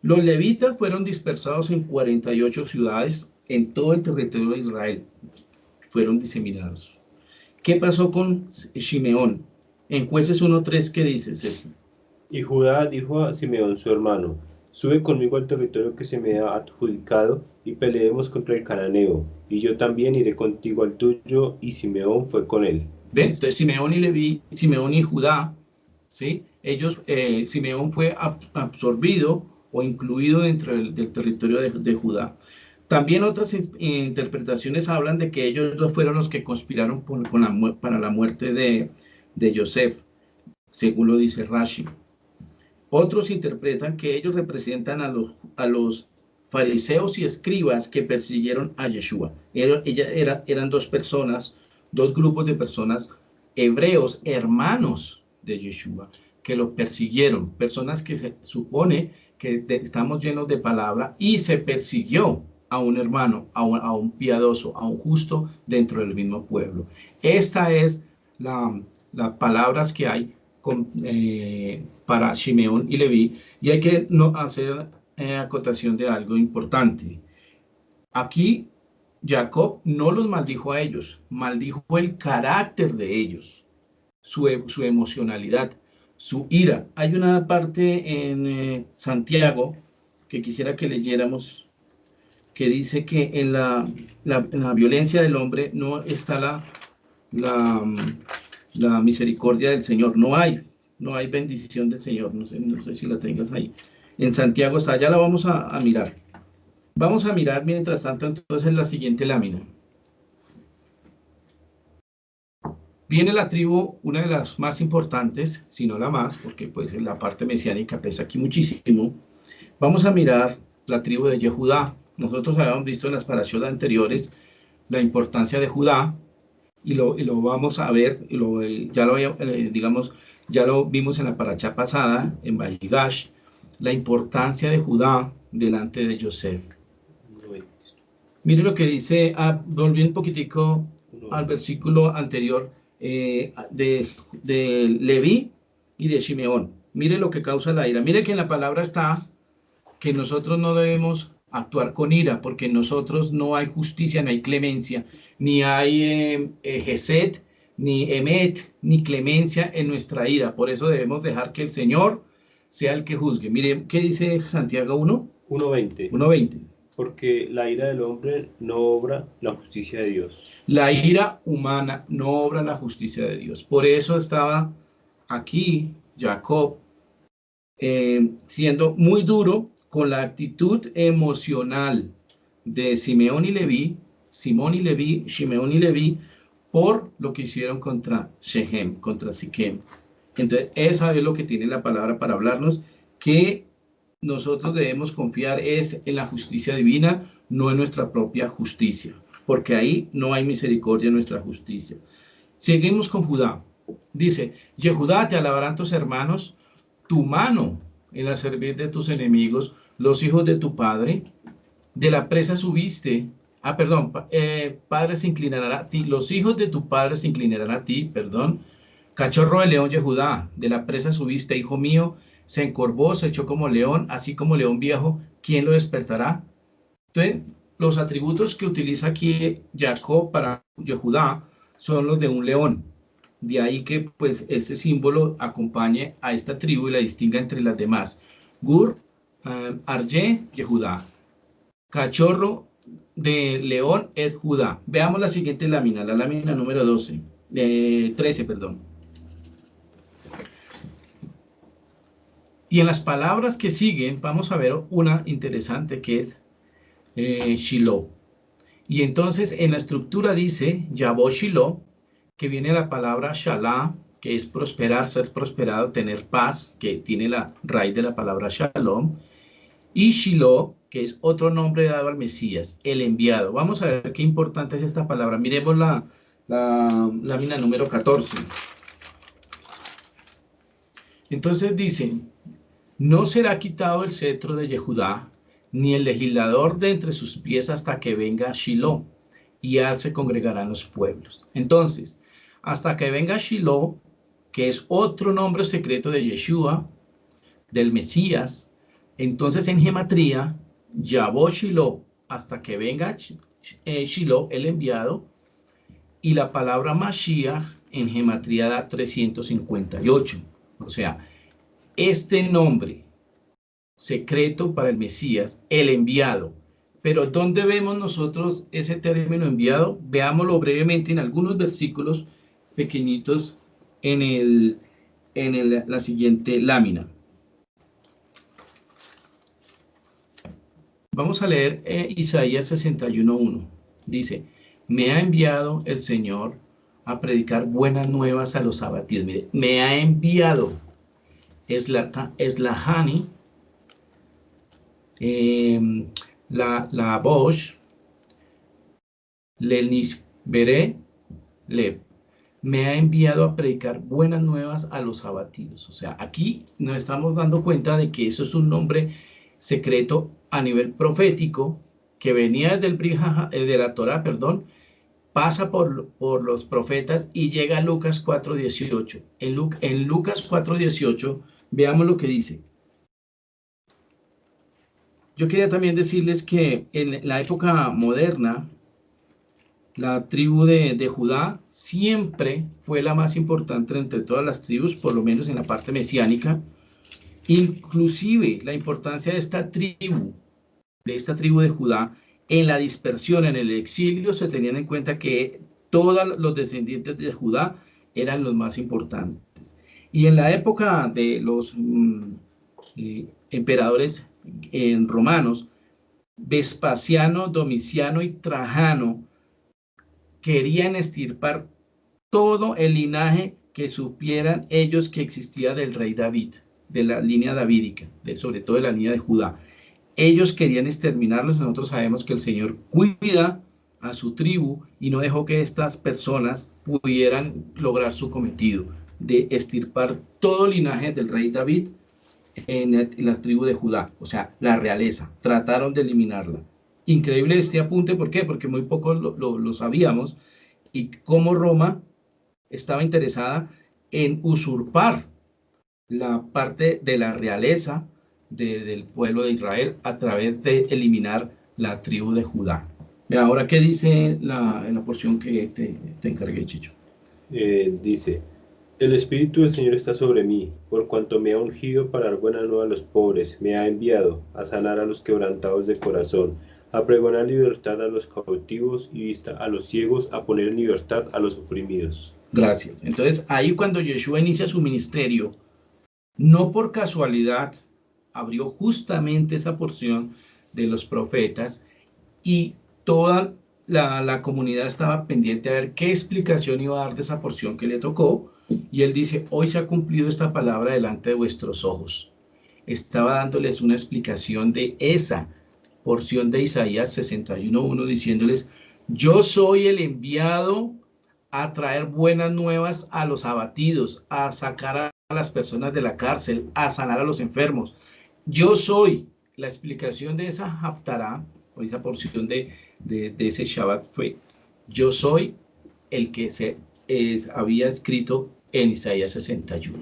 C: Los levitas fueron dispersados en 48 ciudades en todo el territorio de Israel. Fueron diseminados. ¿Qué pasó con Shimeón? En Jueces 1:3, ¿qué dice, Sergio?
D: Y Judá dijo a Simeón su hermano, sube conmigo al territorio que se me ha adjudicado y peleemos contra el cananeo, y yo también iré contigo al tuyo, y Simeón fue con él.
C: ¿Ven? Entonces Simeón y Leví, Simeón y Judá, ¿sí? Simeón fue absorbido o incluido dentro del territorio de Judá. También otras interpretaciones hablan de que ellos dos fueron los que conspiraron para la muerte de Yosef, según lo dice Rashi. Otros interpretan que ellos representan a los fariseos y escribas que persiguieron a Yeshua. Eran dos grupos de personas, hebreos, hermanos de Yeshua, que lo persiguieron. Personas que se supone que estamos llenos de palabra y se persiguió a un hermano, a un piadoso, a un justo dentro del mismo pueblo. Esta es las palabras que hay para Shimeón y Leví, y hay que hacer acotación de algo importante. Aquí Jacob no los maldijo a ellos, maldijo el carácter de ellos, su emocionalidad, su ira. Hay una parte en Santiago que quisiera que leyéramos, que dice que en la violencia del hombre no está la misericordia del Señor. No hay bendición del Señor. No sé si la tengas ahí. En Santiago está, ya la vamos a mirar. Vamos a mirar mientras tanto entonces la siguiente lámina. Viene la tribu, una de las más importantes, si no la más, porque pues la parte mesiánica pesa aquí muchísimo. Vamos a mirar la tribu de Yehudá. Nosotros habíamos visto en las parashot anteriores la importancia de Judá, y lo vamos a ver, digamos, ya lo vimos en la parashá pasada, en Vayigash, la importancia de Judá delante de Yosef. Mire lo que dice, volviendo un poquitico al versículo anterior, de Leví y de Shimeón. Mire lo que causa la ira. Mire que en la palabra está que nosotros no debemos actuar con ira, porque en nosotros no hay justicia, no hay clemencia, ni hay gesed, ni emet, ni clemencia en nuestra ira. Por eso debemos dejar que el Señor sea el que juzgue. Mire, ¿qué dice Santiago
D: 1:20.
C: 1:20.
D: Porque la ira del hombre no obra la justicia de Dios.
C: La ira humana no obra la justicia de Dios. Por eso estaba aquí Jacob siendo muy duro con la actitud emocional de Simón y Leví, Shimeón y Leví, por lo que hicieron contra Shechem, contra Siquem. Entonces, esa es lo que tiene la palabra para hablarnos, que nosotros debemos confiar es en la justicia divina, no en nuestra propia justicia, porque ahí no hay misericordia en nuestra justicia. Seguimos con Judá. Dice, Yehudá, te alabarán tus hermanos, tu mano en la servir de tus enemigos, los hijos de tu padre, de la presa subiste, padre se inclinará a ti, los hijos de tu padre se inclinarán a ti, cachorro de león Yehudá, de la presa subiste, hijo mío, se encorvó, se echó como león, así como león viejo, ¿quién lo despertará? Entonces, los atributos que utiliza aquí Jacob para Yehudá son los de un león. De ahí que pues ese símbolo acompañe a esta tribu y la distinga entre las demás. Gur, Arye, Yehudá. Cachorro de león es Judá. Veamos la siguiente lámina, la lámina número 13, perdón. Y en las palabras que siguen vamos a ver una interesante que es Shiloh. Y entonces en la estructura dice Yabó Shiloh, que viene la palabra Shalá, que es prosperar, ser prosperado, tener paz, que tiene la raíz de la palabra Shalom, y Shiloh, que es otro nombre dado al Mesías, el enviado. Vamos a ver qué importante es esta palabra. Miremos la lámina número 14. Entonces dice, no será quitado el cetro de Yehudá, ni el legislador de entre sus pies hasta que venga Shiloh, y a él se congregarán los pueblos. Entonces, hasta que venga Shiloh, que es otro nombre secreto de Yeshua, del Mesías, entonces en gematría, Yabó Shiloh, hasta que venga Shiloh, el enviado, y la palabra Mashiach en gematría da 358. O sea, este nombre secreto para el Mesías, el enviado. Pero ¿dónde vemos nosotros ese término enviado? Veámoslo brevemente en algunos versículos pequeñitos en la siguiente lámina. Vamos a leer Isaías 61:1. Dice, me ha enviado el Señor a predicar buenas nuevas a los abatidos. Mire, me ha enviado. Es la Hani, la Bosch, Lenis Beré, Lev. Me ha enviado a predicar buenas nuevas a los abatidos. O sea, aquí nos estamos dando cuenta de que eso es un nombre secreto a nivel profético que venía de la Torá, pasa por los profetas y llega a Lucas 4:18. En Lucas 4:18, veamos lo que dice. Yo quería también decirles que en la época moderna, la tribu de Judá siempre fue la más importante entre todas las tribus, por lo menos en la parte mesiánica. Inclusive la importancia de esta tribu de Judá en la dispersión, en el exilio, se tenían en cuenta que todos los descendientes de Judá eran los más importantes. Y en la época de los emperadores romanos, Vespasiano, Domiciano y Trajano querían extirpar todo el linaje que supieran ellos que existía del rey David, de la línea davídica, sobre todo de la línea de Judá. Ellos querían exterminarlos. Nosotros sabemos que el Señor cuida a su tribu y no dejó que estas personas pudieran lograr su cometido de extirpar todo el linaje del rey David en la tribu de Judá, o sea, la realeza. Trataron de eliminarla. Increíble este apunte, ¿por qué? Porque muy poco lo sabíamos, y cómo Roma estaba interesada en usurpar la parte de la realeza del pueblo de Israel a través de eliminar la tribu de Judá. Ahora, ¿qué dice la porción que te encargué, Chicho?
D: Dice, el Espíritu del Señor está sobre mí, por cuanto me ha ungido para dar buena nueva a los pobres, me ha enviado a sanar a los quebrantados de corazón, a pregonar libertad a los cautivos y vista a los ciegos, a poner en libertad a los oprimidos.
C: Gracias. Entonces, ahí cuando Yeshua inicia su ministerio, no por casualidad, abrió justamente esa porción de los profetas, y toda la comunidad estaba pendiente a ver qué explicación iba a dar de esa porción que le tocó, y él dice, hoy se ha cumplido esta palabra delante de vuestros ojos. Estaba dándoles una explicación de esa porción de Isaías 61:1, diciéndoles, yo soy el enviado a traer buenas nuevas a los abatidos, a sacar a las personas de la cárcel, a sanar a los enfermos. Yo soy. La explicación de esa Haftará, o esa porción de ese Shabbat, fue, yo soy el que había escrito en Isaías 61.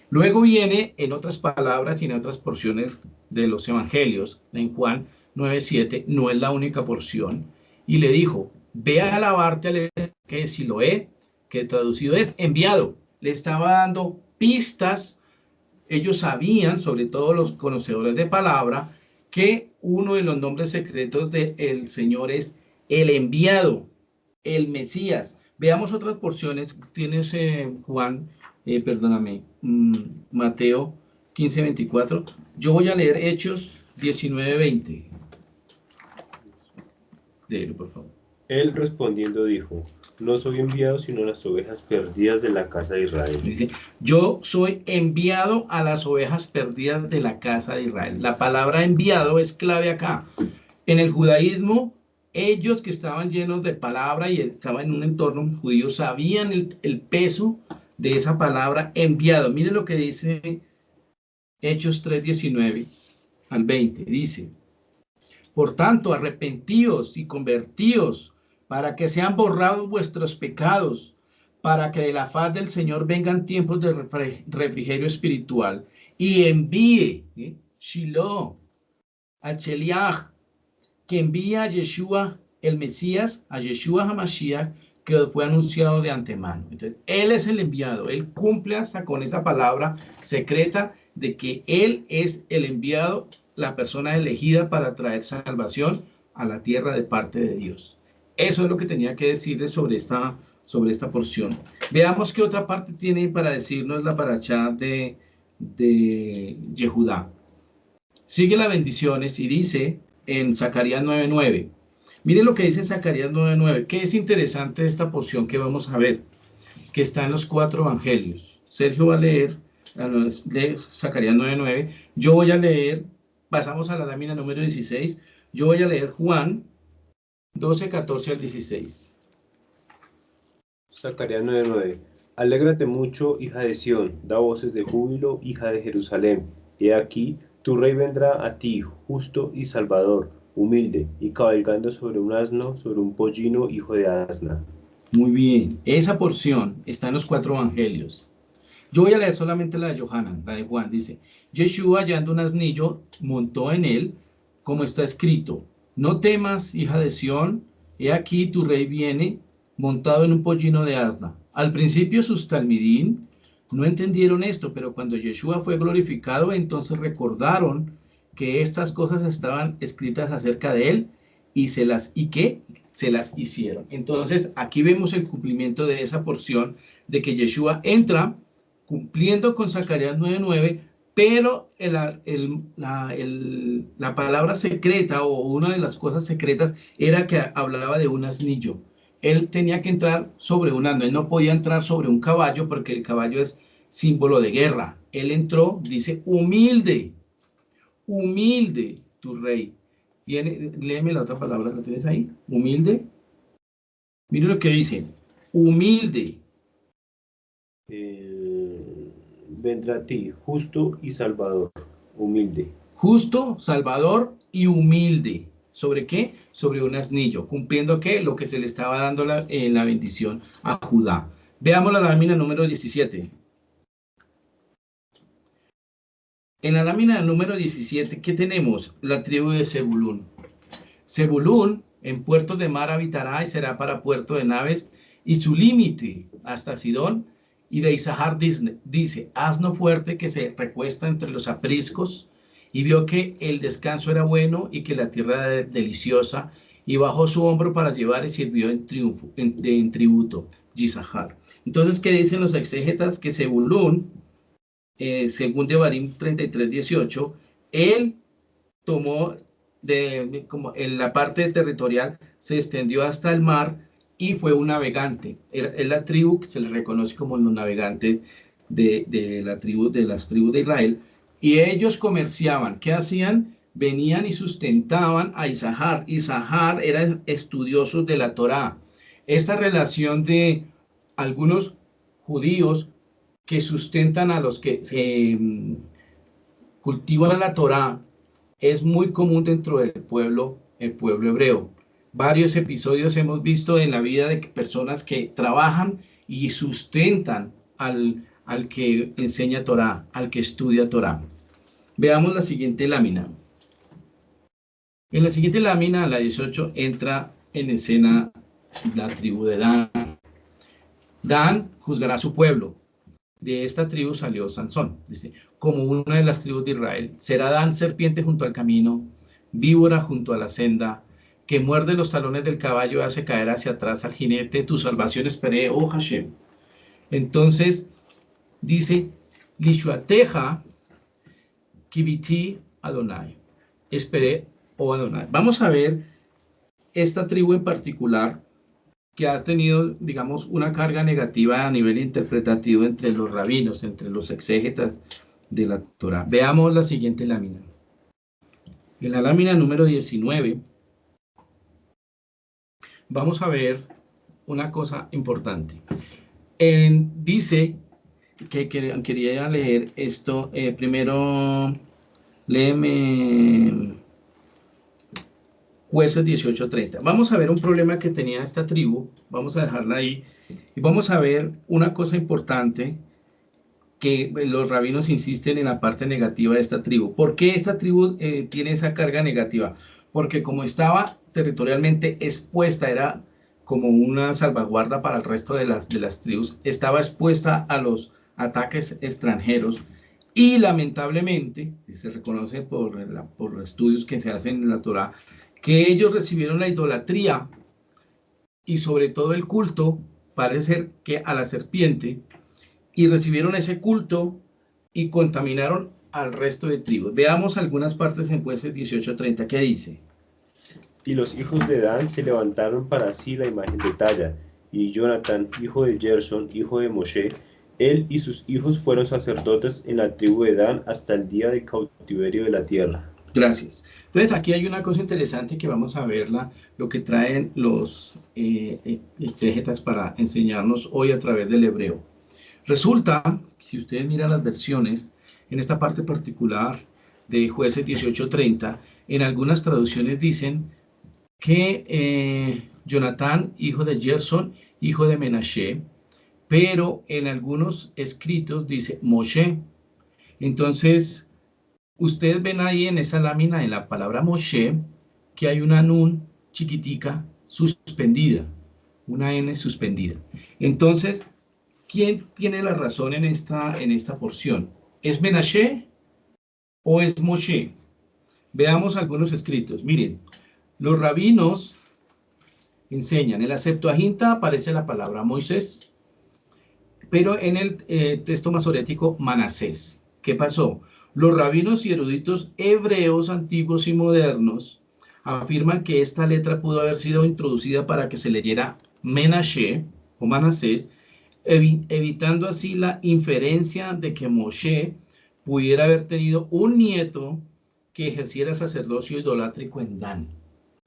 C: Luego viene, en otras palabras y en otras porciones de los evangelios, en Juan 9:7, no es la única porción, y le dijo, ve a alabarte al que es Siloé, que traducido es enviado. Le estaba dando pistas. Ellos sabían, sobre todo los conocedores de palabra, que uno de los nombres secretos del Señor es el enviado, el Mesías. Veamos otras porciones. Tienes Juan, Mateo 15:24. Yo voy a leer Hechos 19:20. Léelo, por favor.
D: Él respondiendo dijo, no soy enviado sino a las ovejas perdidas de la casa de Israel.
C: Dice, yo soy enviado a las ovejas perdidas de la casa de Israel. La palabra enviado es clave acá. En el judaísmo, ellos que estaban llenos de palabra y estaban en un entorno judío, sabían el peso de esa palabra enviado. Miren lo que dice Hechos 3:19-20. Dice, por tanto, arrepentíos y convertíos, para que sean borrados vuestros pecados, para que de la faz del Señor vengan tiempos de refrigerio espiritual, y envíe, Shiloh, al Sheliach, que envía a Yeshua el Mesías, a Yeshua HaMashiach, que fue anunciado de antemano. Entonces, él es el enviado, él cumple hasta con esa palabra secreta de que él es el enviado, la persona elegida para traer salvación a la tierra de parte de Dios. Eso es lo que tenía que decirles sobre esta porción. Veamos qué otra parte tiene para decirnos la parashá de Yehudá. Sigue las bendiciones y dice en Zacarías 9:9. Miren lo que dice Zacarías 9:9, que es interesante de esta porción que vamos a ver, que está en los 4 evangelios. Sergio va a leer Zacarías 9:9. Yo voy a leer, pasamos a la lámina número 16. Yo voy a leer Juan 12:14-16.
D: Zacarías 9:9. Alégrate mucho, hija de Sión, da voces de júbilo, hija de Jerusalén. He aquí, tu rey vendrá a ti, justo y salvador, humilde, y cabalgando sobre un asno, sobre un pollino, hijo de asna.
C: Muy bien, esa porción está en los 4 evangelios. Yo voy a leer solamente la de Yohanan, la de Juan. Dice, Yeshua hallando un asnillo, montó en él, como está escrito, no temas, hija de Sión, he aquí tu rey viene, montado en un pollino de asna. Al principio sus talmidín no entendieron esto, pero cuando Yeshua fue glorificado, entonces recordaron que estas cosas estaban escritas acerca de él y se las hicieron. Entonces aquí vemos el cumplimiento de esa porción de que Yeshua entra cumpliendo con Zacarías 9:9, pero la palabra secreta o una de las cosas secretas era que hablaba de un asnillo. Él tenía que entrar sobre un asno, él no podía entrar sobre un caballo porque el caballo es símbolo de guerra. Él entró, dice, humilde, humilde tu rey. Viene, léeme la otra palabra, ¿la tienes ahí? Humilde. Mire lo que dice, humilde.
D: Vendrá a ti, justo y salvador, humilde.
C: Justo, salvador y humilde. ¿Sobre qué? Sobre un asnillo, cumpliendo ¿qué? Lo que se le estaba dando en la bendición a Judá. Veamos la lámina número 17. En la lámina número 17, ¿qué tenemos? La tribu de Zebulún. Zebulún en puertos de mar habitará y será para puerto de naves, y su límite hasta Sidón. Y de Isahar dice, asno fuerte que se recuesta entre los apriscos, y vio que el descanso era bueno y que la tierra era deliciosa, y bajó su hombro para llevar y sirvió en tributo, Isahar. Entonces, ¿qué dicen los exégetas? Que Zebulún, según Devarim 33:18, él tomó como en la parte territorial, se extendió hasta el mar y fue un navegante. Es la tribu que se le reconoce como los navegantes de las tribus de Israel, y ellos comerciaban. ¿Qué hacían? Venían y sustentaban a Isahar. Isahar eran estudiosos de la Torá. Esta relación de algunos judíos que sustentan a los que cultivan la Torá es muy común dentro del pueblo hebreo. Varios episodios hemos visto en la vida de personas que trabajan y sustentan al que enseña Torá, al que estudia Torá. Veamos la siguiente lámina. En la siguiente lámina, la 18, entra en escena la tribu de Dan. Dan juzgará a su pueblo. De esta tribu salió Sansón. Dice, como una de las tribus de Israel, será Dan serpiente junto al camino, víbora junto a la senda, que muerde los talones del caballo y hace caer hacia atrás al jinete. Tu salvación esperé, oh Hashem. Entonces dice, Lishuateja kibiti Adonai. Esperé, oh Adonai. Vamos a ver esta tribu en particular, que ha tenido, digamos, una carga negativa a nivel interpretativo entre los rabinos, entre los exégetas de la Torá. Veamos la siguiente lámina. En la lámina número 19, vamos a ver una cosa importante. Dice que quería leer esto. Primero, léeme Jueces 18:30. Vamos a ver un problema que tenía esta tribu. Vamos a dejarla ahí. Y vamos a ver una cosa importante que los rabinos insisten en la parte negativa de esta tribu. ¿Por qué esta tribu tiene esa carga negativa? Porque como estaba territorialmente expuesta, era como una salvaguarda para el resto de las tribus, estaba expuesta a los ataques extranjeros, y lamentablemente, se reconoce por estudios que se hacen en la Torá, que ellos recibieron la idolatría y sobre todo el culto, parece ser que a la serpiente, y recibieron ese culto y contaminaron al resto de tribus. Veamos algunas partes en Jueces 18:30. ¿Qué dice?
D: Y los hijos de Dan se levantaron para sí la imagen de talla, y Jonatán, hijo de Gerson, hijo de Moshe, él y sus hijos fueron sacerdotes en la tribu de Dan hasta el día del cautiverio de la tierra.
C: Gracias. Entonces aquí hay una cosa interesante que vamos a verla, lo que traen los exégetas para enseñarnos hoy a través del hebreo. Resulta, si ustedes miran las versiones, en esta parte particular de Jueces 18:30, en algunas traducciones dicen que Jonatán, hijo de Gerson, hijo de Menashe, pero en algunos escritos dice Moshe. Entonces, ustedes ven ahí en esa lámina, en la palabra Moshe, que hay una nun chiquitica suspendida, una n suspendida. Entonces, ¿quién tiene la razón en esta porción? ¿Es Menashe o es Moshe? Veamos algunos escritos. Miren, los rabinos enseñan, en la Septuaginta aparece la palabra Moisés, pero en el texto masorético Manasés. ¿Qué pasó? Los rabinos y eruditos hebreos antiguos y modernos afirman que esta letra pudo haber sido introducida para que se leyera Menashe o Manasés, evitando así la inferencia de que Moshe pudiera haber tenido un nieto que ejerciera sacerdocio idolátrico en Dan.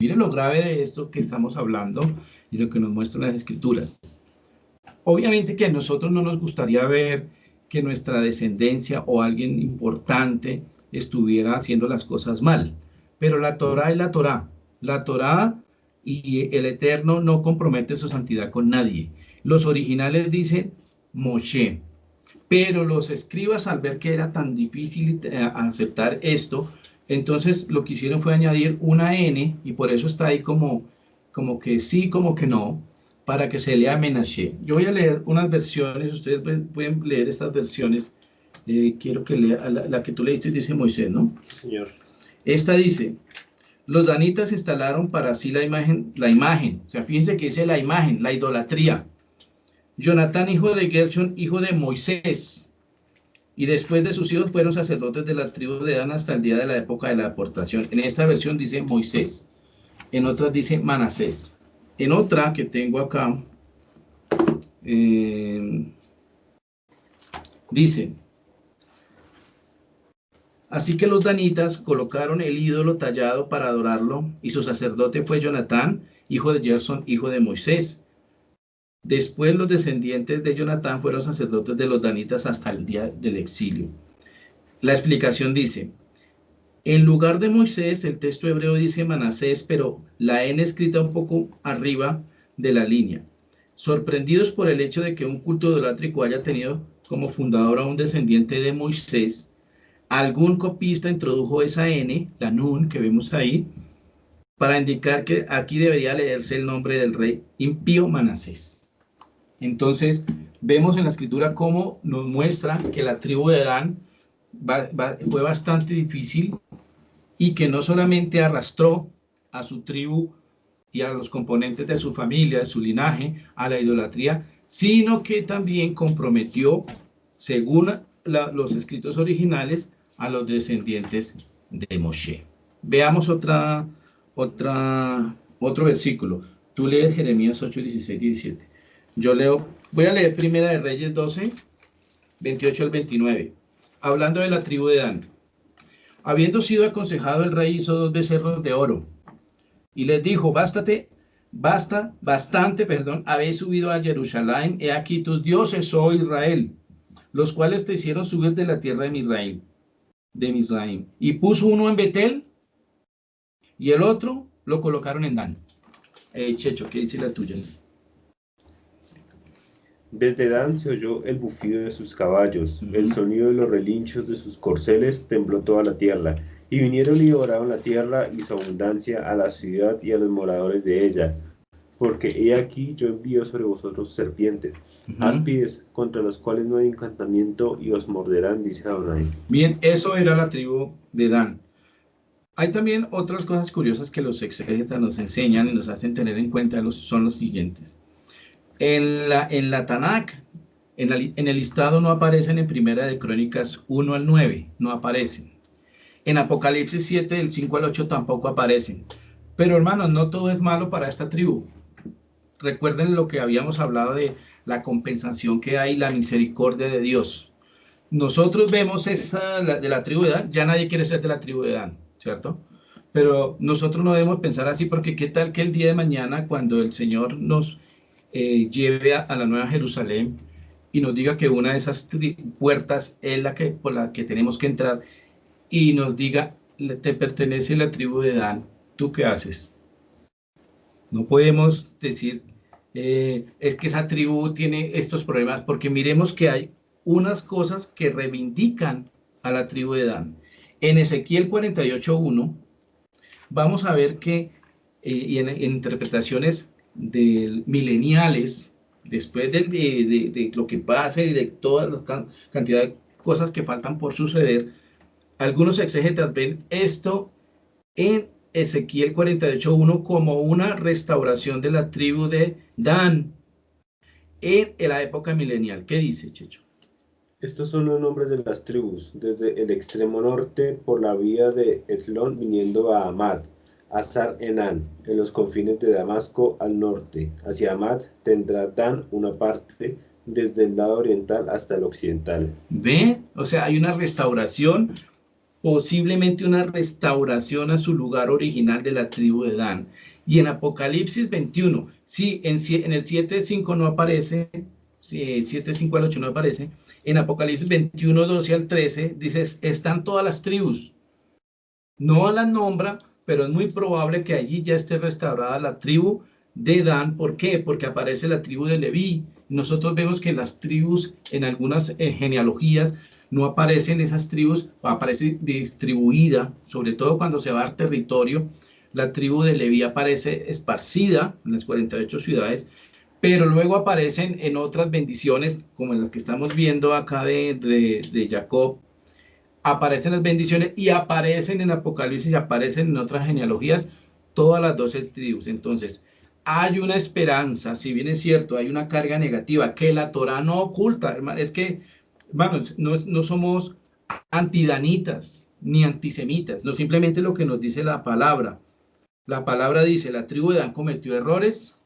C: Miren lo grave de esto que estamos hablando y lo que nos muestran las escrituras. Obviamente que a nosotros no nos gustaría ver que nuestra descendencia o alguien importante estuviera haciendo las cosas mal, pero la Torá es la Torá. La Torá y el Eterno no compromete su santidad con nadie. Los originales dicen Moshe, pero los escribas, al ver que era tan difícil aceptar esto, entonces lo que hicieron fue añadir una N, y por eso está ahí como que sí, como que no, para que se lea Menashe. Yo voy a leer unas versiones, ustedes pueden leer estas versiones. Quiero que lea, la que tú leíste dice Moisés, ¿no?
D: Señor.
C: Esta dice: los danitas instalaron para sí la imagen, o sea, fíjense que dice la imagen, la idolatría. Jonatán, hijo de Gershon, hijo de Moisés, y después de sus hijos fueron sacerdotes de la tribu de Dan hasta el día de la época de la deportación. En esta versión dice Moisés, en otras dice Manasés. En otra que tengo acá, dice: así que los danitas colocaron el ídolo tallado para adorarlo, y su sacerdote fue Jonatán, hijo de Gershon, hijo de Moisés. Después los descendientes de Jonatán fueron sacerdotes de los danitas hasta el día del exilio. La explicación dice: en lugar de Moisés, el texto hebreo dice Manasés, pero la N escrita un poco arriba de la línea. Sorprendidos por el hecho de que un culto idolátrico haya tenido como fundador a un descendiente de Moisés, algún copista introdujo esa N, la Nun que vemos ahí, para indicar que aquí debería leerse el nombre del rey impío Manasés. Entonces, vemos en la escritura cómo nos muestra que la tribu de Dan fue bastante difícil, y que no solamente arrastró a su tribu y a los componentes de su familia, de su linaje, a la idolatría, sino que también comprometió, según los escritos originales, a los descendientes de Moshe. Veamos otro versículo. Tú lees Jeremías 8, 16, 17. Yo voy a leer Primera de Reyes 12, 28 al 29, hablando de la tribu de Dan. Habiendo sido aconsejado, el rey hizo 2 becerros de oro, y les dijo: bastante, habéis subido a Jerusalén, he aquí tus dioses, oh Israel, los cuales te hicieron subir de la tierra de Misraim. Y puso uno en Betel, y el otro lo colocaron en Dan. Checho, ¿qué dice la tuya?
D: Desde Dan se oyó el bufido de sus caballos, el sonido de los relinchos de sus corceles, tembló toda la tierra. Y vinieron y devoraron la tierra y su abundancia, a la ciudad y a los moradores de ella. Porque he aquí yo envío sobre vosotros serpientes, áspides, contra los cuales no hay encantamiento, y os morderán, dice Adonai.
C: Bien, eso era la tribu de Dan. Hay también otras cosas curiosas que los exégetas nos enseñan y nos hacen tener en cuenta, son los siguientes. En la Tanakh, en el listado no aparecen en Primera de Crónicas 1 al 9, no aparecen. En Apocalipsis 7, del 5 al 8 tampoco aparecen. Pero hermanos, no todo es malo para esta tribu. Recuerden lo que habíamos hablado de la compensación que hay, la misericordia de Dios. Nosotros vemos esta de la tribu de Dan, ya nadie quiere ser de la tribu de Dan, ¿cierto? Pero nosotros no debemos pensar así, porque qué tal que el día de mañana, cuando el Señor nos lleve a la Nueva Jerusalén y nos diga que una de esas puertas es por la que tenemos que entrar, y nos diga: te pertenece la tribu de Dan, ¿tú qué haces? No podemos decir es que esa tribu tiene estos problemas, porque miremos que hay unas cosas que reivindican a la tribu de Dan. En Ezequiel 48:1 vamos a ver que y en interpretaciones mileniales, después de lo que pase y de toda la cantidad de cosas que faltan por suceder, algunos exégetas ven esto en Ezequiel 48:1 como una restauración de la tribu de Dan en la época milenial. ¿Qué dice, Checho?
D: Estos son los nombres de las tribus, desde el extremo norte por la vía de Etlón viniendo a Amad, Hazar Enán, en los confines de Damasco al norte. Hacia Hamad tendrá Dan una parte, desde el lado oriental hasta el occidental.
C: ¿Ve? O sea, hay una restauración, posiblemente una restauración a su lugar original de la tribu de Dan. Y en Apocalipsis 21, sí, en el 7:5 no aparece, sí, 7:5 al 8 no aparece. En Apocalipsis 21, 12 al 13, dice, están todas las tribus. No las nombra, pero es muy probable que allí ya esté restaurada la tribu de Dan. ¿Por qué? Porque aparece la tribu de Leví. Nosotros vemos que las tribus, en algunas genealogías, no aparecen esas tribus, aparece distribuida, sobre todo cuando se va al territorio. La tribu de Leví aparece esparcida en las 48 ciudades, pero luego aparecen en otras bendiciones, como en las que estamos viendo acá de Jacob. Aparecen las bendiciones y aparecen en Apocalipsis y aparecen en otras genealogías todas las 12 tribus. Entonces, hay una esperanza, si bien es cierto, hay una carga negativa que la Torá no oculta, hermano. Es que, vamos, no somos antidanitas ni antisemitas, no, simplemente lo que nos dice la palabra. La palabra dice, la tribu de Dan cometió errores,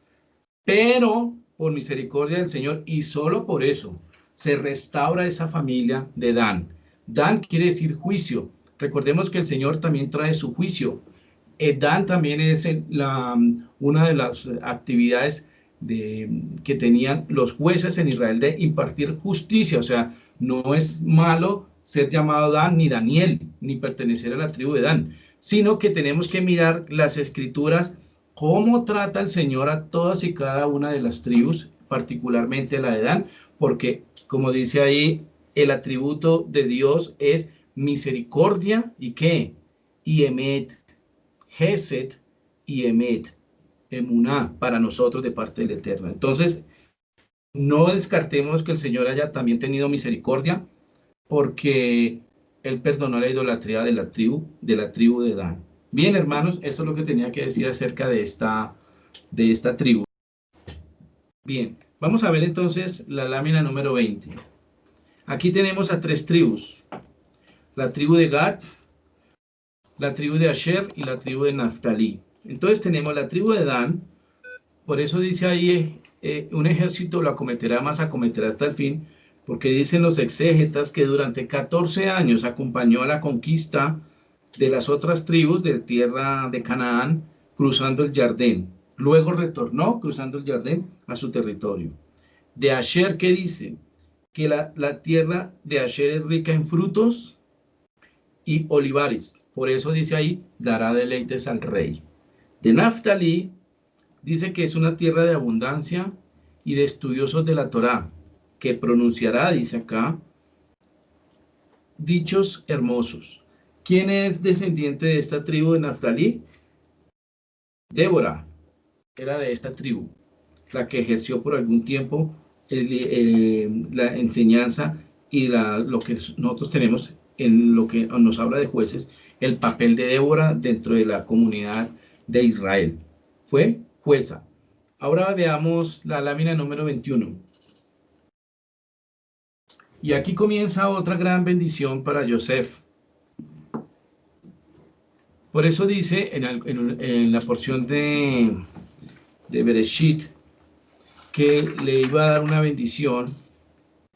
C: pero por misericordia del Señor y solo por eso se restaura esa familia de Dan. Dan quiere decir juicio. Recordemos que el Señor también trae su juicio. Dan también es una de las actividades que tenían los jueces en Israel de impartir justicia. O sea, no es malo ser llamado Dan ni Daniel, ni pertenecer a la tribu de Dan, sino que tenemos que mirar las escrituras, cómo trata el Señor a todas y cada una de las tribus, particularmente la de Dan, porque como dice ahí, el atributo de Dios es misericordia y ¿qué? Y emet, Gesed y emet, emuná, para nosotros de parte del Eterno. Entonces, no descartemos que el Señor haya también tenido misericordia, porque Él perdonó la idolatría de la tribu de Dan. Bien, hermanos, esto es lo que tenía que decir acerca de esta tribu. Bien, vamos a ver entonces la lámina número 20. Aquí tenemos a 3 tribus. La tribu de Gad, la tribu de Asher y la tribu de Naftalí. Entonces tenemos la tribu de Dan, por eso dice ahí, un ejército lo acometerá, más acometerá hasta el fin, porque dicen los exégetas que durante 14 años acompañó a la conquista de las otras tribus de tierra de Canaán, cruzando el Jordán. Luego retornó cruzando el Jordán a su territorio. De Asher, ¿qué dice? Que la tierra de Asher es rica en frutos y olivares. Por eso dice ahí, dará deleites al rey. De Naftalí, dice que es una tierra de abundancia y de estudiosos de la Torá, que pronunciará, dice acá, dichos hermosos. ¿Quién es descendiente de esta tribu de Naftalí? Débora era de esta tribu, la que ejerció por algún tiempo la enseñanza y lo que nosotros tenemos en lo que nos habla de jueces, el papel de Débora dentro de la comunidad de Israel. Fue jueza. Ahora veamos la lámina número 21. Y aquí comienza otra gran bendición para Yosef. Por eso dice en la porción de Bereshit que le iba a dar una bendición.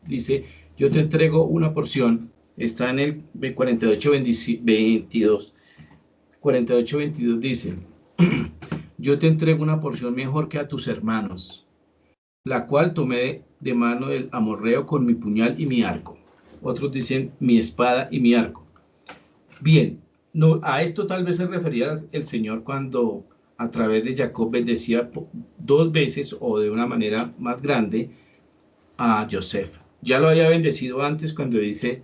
C: Dice, yo te entrego una porción. Está en el 48:22. 48:22 dice, yo te entrego una porción mejor que a tus hermanos, la cual tomé de mano del amorreo con mi puñal y mi arco. Otros dicen mi espada y mi arco. Bien, no, a esto tal vez se refería el Señor cuando a través de Jacob bendecía 2 veces o de una manera más grande a Yosef. Ya lo había bendecido antes cuando dice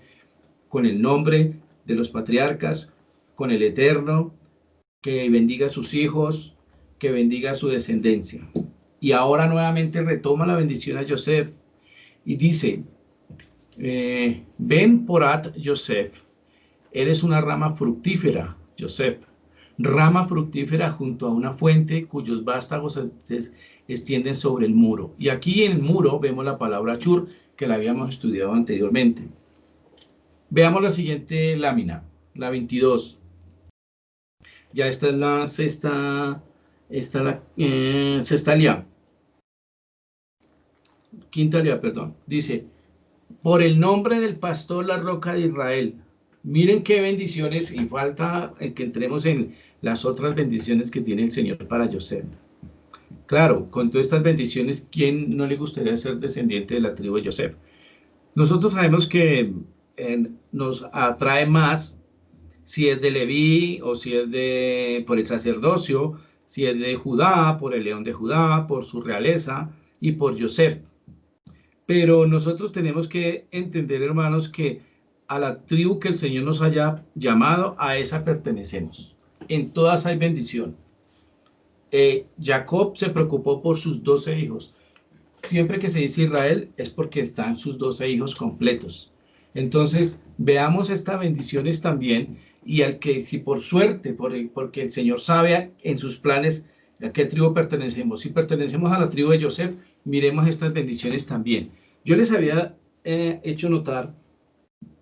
C: con el nombre de los patriarcas, con el Eterno, que bendiga a sus hijos, que bendiga a su descendencia. Y ahora nuevamente retoma la bendición a Yosef y dice, ven porat Yosef, eres una rama fructífera, Yosef, rama fructífera junto a una fuente cuyos vástagos se extienden sobre el muro. Y aquí en el muro vemos la palabra Chur, que la habíamos estudiado anteriormente. Veamos la siguiente lámina, la 22. Ya esta es la sexta lía, quinta lía, perdón. Dice, por el nombre del pastor, la roca de Israel. Miren qué bendiciones, y falta que entremos en las otras bendiciones que tiene el Señor para Joseph. Claro, con todas estas bendiciones, ¿quién no le gustaría ser descendiente de la tribu de Joseph? Nosotros sabemos que nos atrae más si es de Leví o si es por el sacerdocio, si es de Judá, por el león de Judá, por su realeza y por Joseph. Pero nosotros tenemos que entender, hermanos, que a la tribu que el Señor nos haya llamado, a esa pertenecemos. En todas hay bendición. Jacob se preocupó por sus 12 hijos. Siempre que se dice Israel es porque están sus 12 hijos completos. Entonces, veamos estas bendiciones también, y al que si por suerte, porque el Señor sabe en sus planes a qué tribu pertenecemos. Si pertenecemos a la tribu de Joseph, miremos estas bendiciones también. Yo les había hecho notar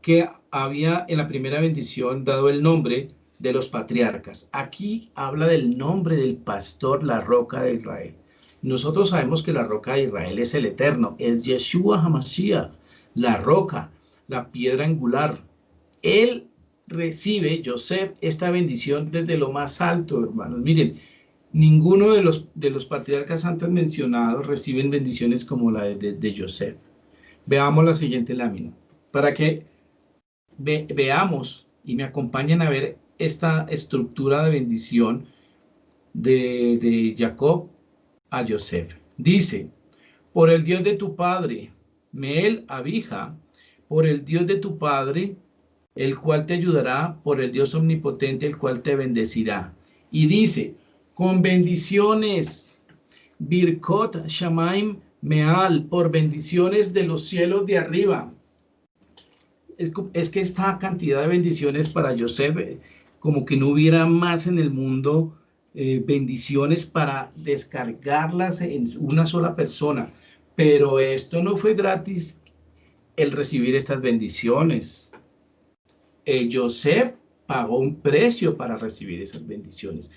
C: que había en la primera bendición dado el nombre de los patriarcas. Aquí habla del nombre del pastor, la roca de Israel. Nosotros sabemos que la roca de Israel es el eterno, es Yeshua HaMashiach, la roca, la piedra angular. Él recibe, Joseph, esta bendición desde lo más alto, hermanos. Miren, ninguno de los patriarcas antes mencionados reciben bendiciones como la de Joseph. Veamos la siguiente lámina, para que veamos y me acompañen a ver esta estructura de bendición de Jacob a Joseph. Dice, por el Dios de tu padre, Meel Abija, por el Dios de tu padre, el cual te ayudará, por el Dios omnipotente, el cual te bendecirá. Y dice, con bendiciones, Birkot Shamaim Meal, por bendiciones de los cielos de arriba. Es que esta cantidad de bendiciones para Joseph, como que no hubiera más en el mundo bendiciones para descargarlas en una sola persona. Pero esto no fue gratis, el recibir estas bendiciones. Joseph pagó un precio para recibir esas bendiciones.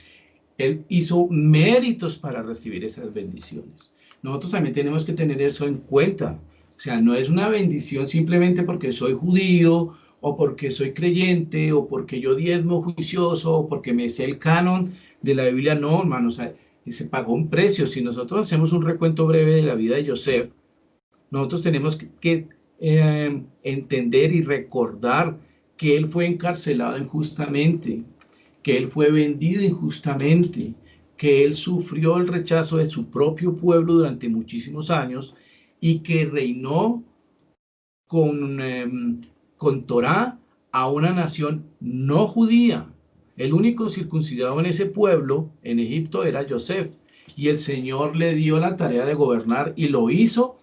C: Él hizo méritos para recibir esas bendiciones. Nosotros también tenemos que tener eso en cuenta. O sea, no es una bendición simplemente porque soy judío, o porque soy creyente, o porque yo diezmo juicioso, o porque me sé el canon de la Biblia. No, hermanos, se pagó un precio. Si nosotros hacemos un recuento breve de la vida de Joseph, nosotros tenemos que entender y recordar que él fue encarcelado injustamente, que él fue vendido injustamente, que él sufrió el rechazo de su propio pueblo durante muchísimos años, y que reinó con Torá a una nación no judía. El único circuncidado en ese pueblo, en Egipto, era Joseph, y el Señor le dio la tarea de gobernar, y lo hizo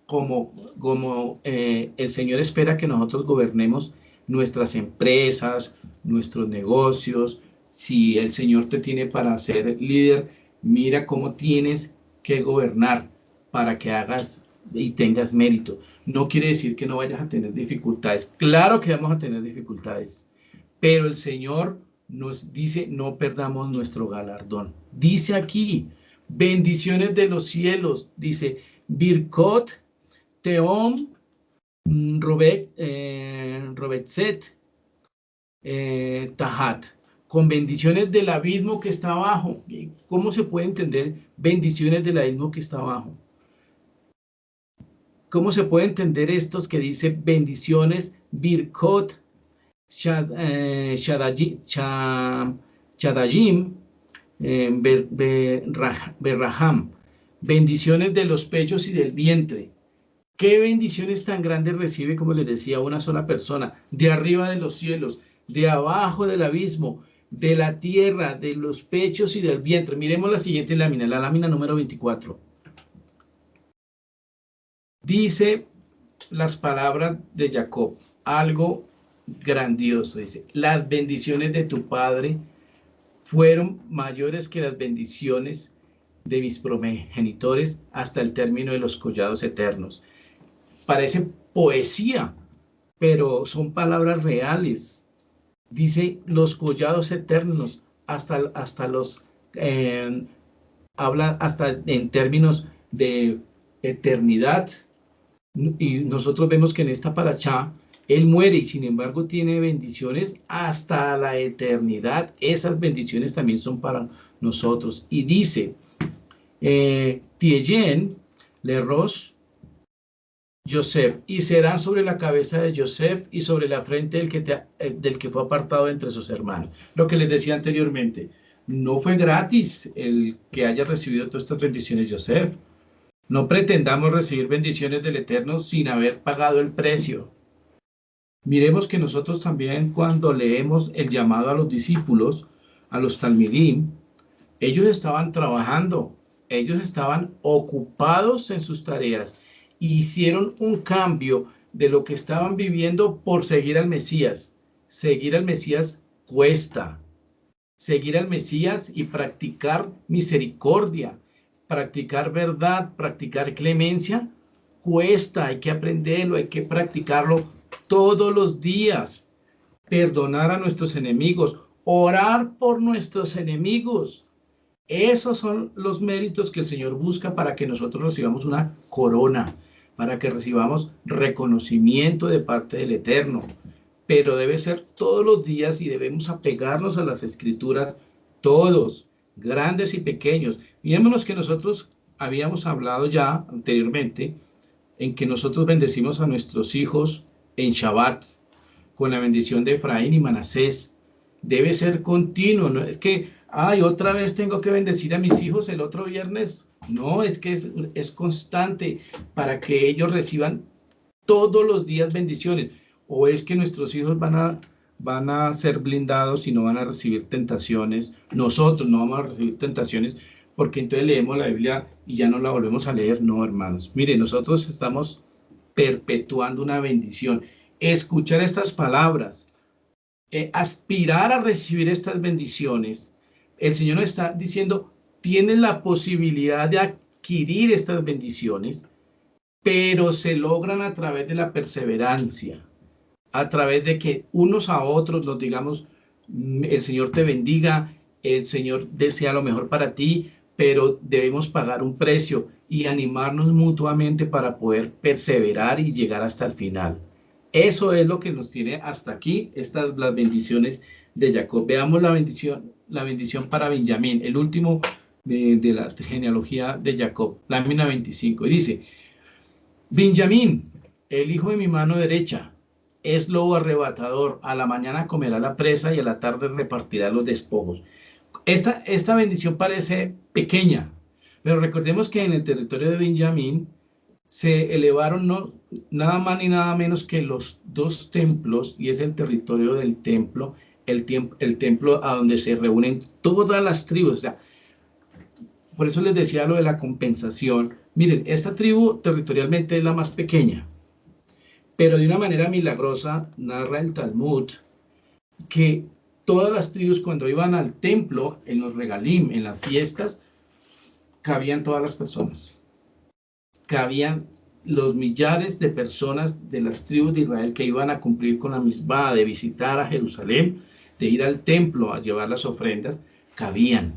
C: como el Señor espera que nosotros gobernemos nuestras empresas, nuestros negocios. Si el Señor te tiene para ser líder, mira cómo tienes que gobernar para que hagas y tengas mérito. No quiere decir que no vayas a tener dificultades. Claro que vamos a tener dificultades, pero el Señor nos dice, no perdamos nuestro galardón. Dice aquí, bendiciones de los cielos, dice, Birkot, Teom, Robetset, Tahat, con bendiciones del abismo que está abajo. ¿Cómo se puede entender bendiciones del abismo que está abajo? ¿Cómo se puede entender estos que dice bendiciones Birkot Chadajim Berraham, bendiciones de los pechos y del vientre? ¿Qué bendiciones tan grandes recibe, como les decía, una sola persona? De arriba de los cielos, de abajo del abismo, de la tierra, de los pechos y del vientre. Miremos la siguiente lámina, la lámina número 24. Dice las palabras de Jacob, algo grandioso. Dice, las bendiciones de tu padre fueron mayores que las bendiciones de mis progenitores hasta el término de los collados eternos. Parece poesía, pero son palabras reales. Dice los collados eternos, hasta los, habla hasta en términos de eternidad. Y nosotros vemos que en esta parashá él muere y sin embargo tiene bendiciones hasta la eternidad. Esas bendiciones también son para nosotros. Y dice, Tieyen le Rosh Yosef, y serán sobre la cabeza de Yosef y sobre la frente del que fue apartado entre sus hermanos. Lo que les decía anteriormente, no fue gratis el que haya recibido todas estas bendiciones Yosef. No pretendamos recibir bendiciones del Eterno sin haber pagado el precio. Miremos que nosotros también, cuando leemos el llamado a los discípulos, a los talmidim, ellos estaban trabajando, ellos estaban ocupados en sus tareas, hicieron un cambio de lo que estaban viviendo por seguir al Mesías. Seguir al Mesías cuesta. Seguir al Mesías y practicar misericordia, practicar verdad, practicar clemencia, cuesta, hay que aprenderlo, hay que practicarlo todos los días. Perdonar a nuestros enemigos, orar por nuestros enemigos. Esos son los méritos que el Señor busca para que nosotros recibamos una corona, para que recibamos reconocimiento de parte del Eterno. Pero debe ser todos los días y debemos apegarnos a las Escrituras todos, grandes y pequeños. Mirémonos que nosotros habíamos hablado ya anteriormente en que nosotros bendecimos a nuestros hijos en Shabbat con la bendición de Efraín y Manasés. Debe ser continuo, no es que, otra vez tengo que bendecir a mis hijos el otro viernes. No, es que es constante para que ellos reciban todos los días bendiciones. O es que nuestros hijos van a ser blindados y no van a recibir tentaciones. Nosotros no vamos a recibir tentaciones porque entonces leemos la Biblia y ya no la volvemos a leer. No, hermanos. Mire, nosotros estamos perpetuando una bendición. Escuchar estas palabras, aspirar a recibir estas bendiciones. El Señor nos está diciendo, tienes la posibilidad de adquirir estas bendiciones, pero se logran a través de la perseverancia, a través de que unos a otros nos digamos, el Señor te bendiga, el Señor desea lo mejor para ti, pero debemos pagar un precio y animarnos mutuamente para poder perseverar y llegar hasta el final. Eso es lo que nos tiene hasta aquí, las bendiciones de Jacob. Veamos la bendición para Benjamín, el último de la genealogía de Jacob, lámina 25. Y dice, Benjamín, el hijo de mi mano derecha, es lobo arrebatador. A la mañana comerá la presa y a la tarde repartirá los despojos. Esta bendición parece pequeña, pero recordemos que en el territorio de Benjamín se elevaron nada más ni nada menos que los dos templos, y es el territorio del templo, el templo a donde se reúnen todas las tribus. O sea, por eso les decía lo de la compensación. Miren, esta tribu territorialmente es la más pequeña, pero de una manera milagrosa narra el Talmud que todas las tribus cuando iban al templo, en los regalim, en las fiestas, cabían todas las personas. Cabían los millares de personas de las tribus de Israel que iban a cumplir con la misma de visitar a Jerusalén, de ir al templo a llevar las ofrendas, cabían.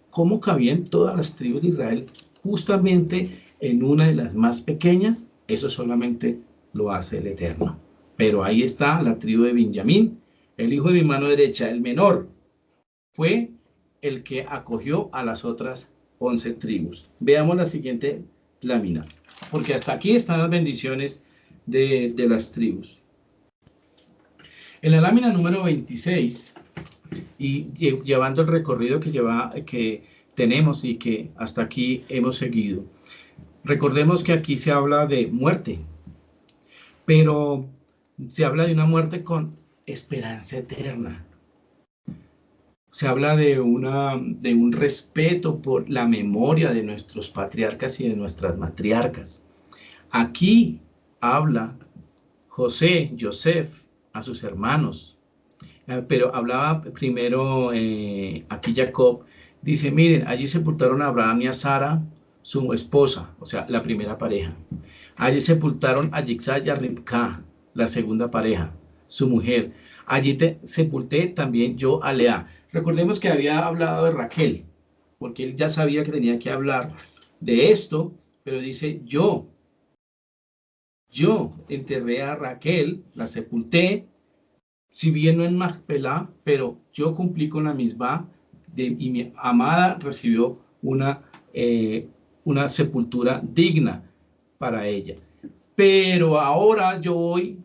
C: ¿Cómo cabían todas las tribus de Israel justamente en una de las más pequeñas? Eso solamente lo hace el Eterno. Pero ahí está la tribu de Benjamín, el hijo de mi mano derecha, el menor, fue el que acogió a las otras 11 tribus. Veamos la siguiente lámina, porque hasta aquí están las bendiciones de las tribus. En la lámina número 26, y llevando el recorrido que tenemos y que hasta aquí hemos seguido, recordemos que aquí se habla de muerte, pero se habla de una muerte con esperanza eterna. Se habla de un respeto por la memoria de nuestros patriarcas y de nuestras matriarcas. Aquí habla Yosef, a sus hermanos. Pero hablaba primero aquí Jacob. Dice, miren, allí sepultaron a Abraham y a Sara, su esposa, o sea, la primera pareja. Allí sepultaron a Yitzhak y a Ribka, la segunda pareja, su mujer. Allí sepulté también yo a Lea. Recordemos que había hablado de Raquel, porque él ya sabía que tenía que hablar de esto, pero dice, yo enterré a Raquel, la sepulté, si bien no en Macpelá, pero yo cumplí con la misma y mi amada recibió una sepultura digna para ella. Pero ahora yo voy,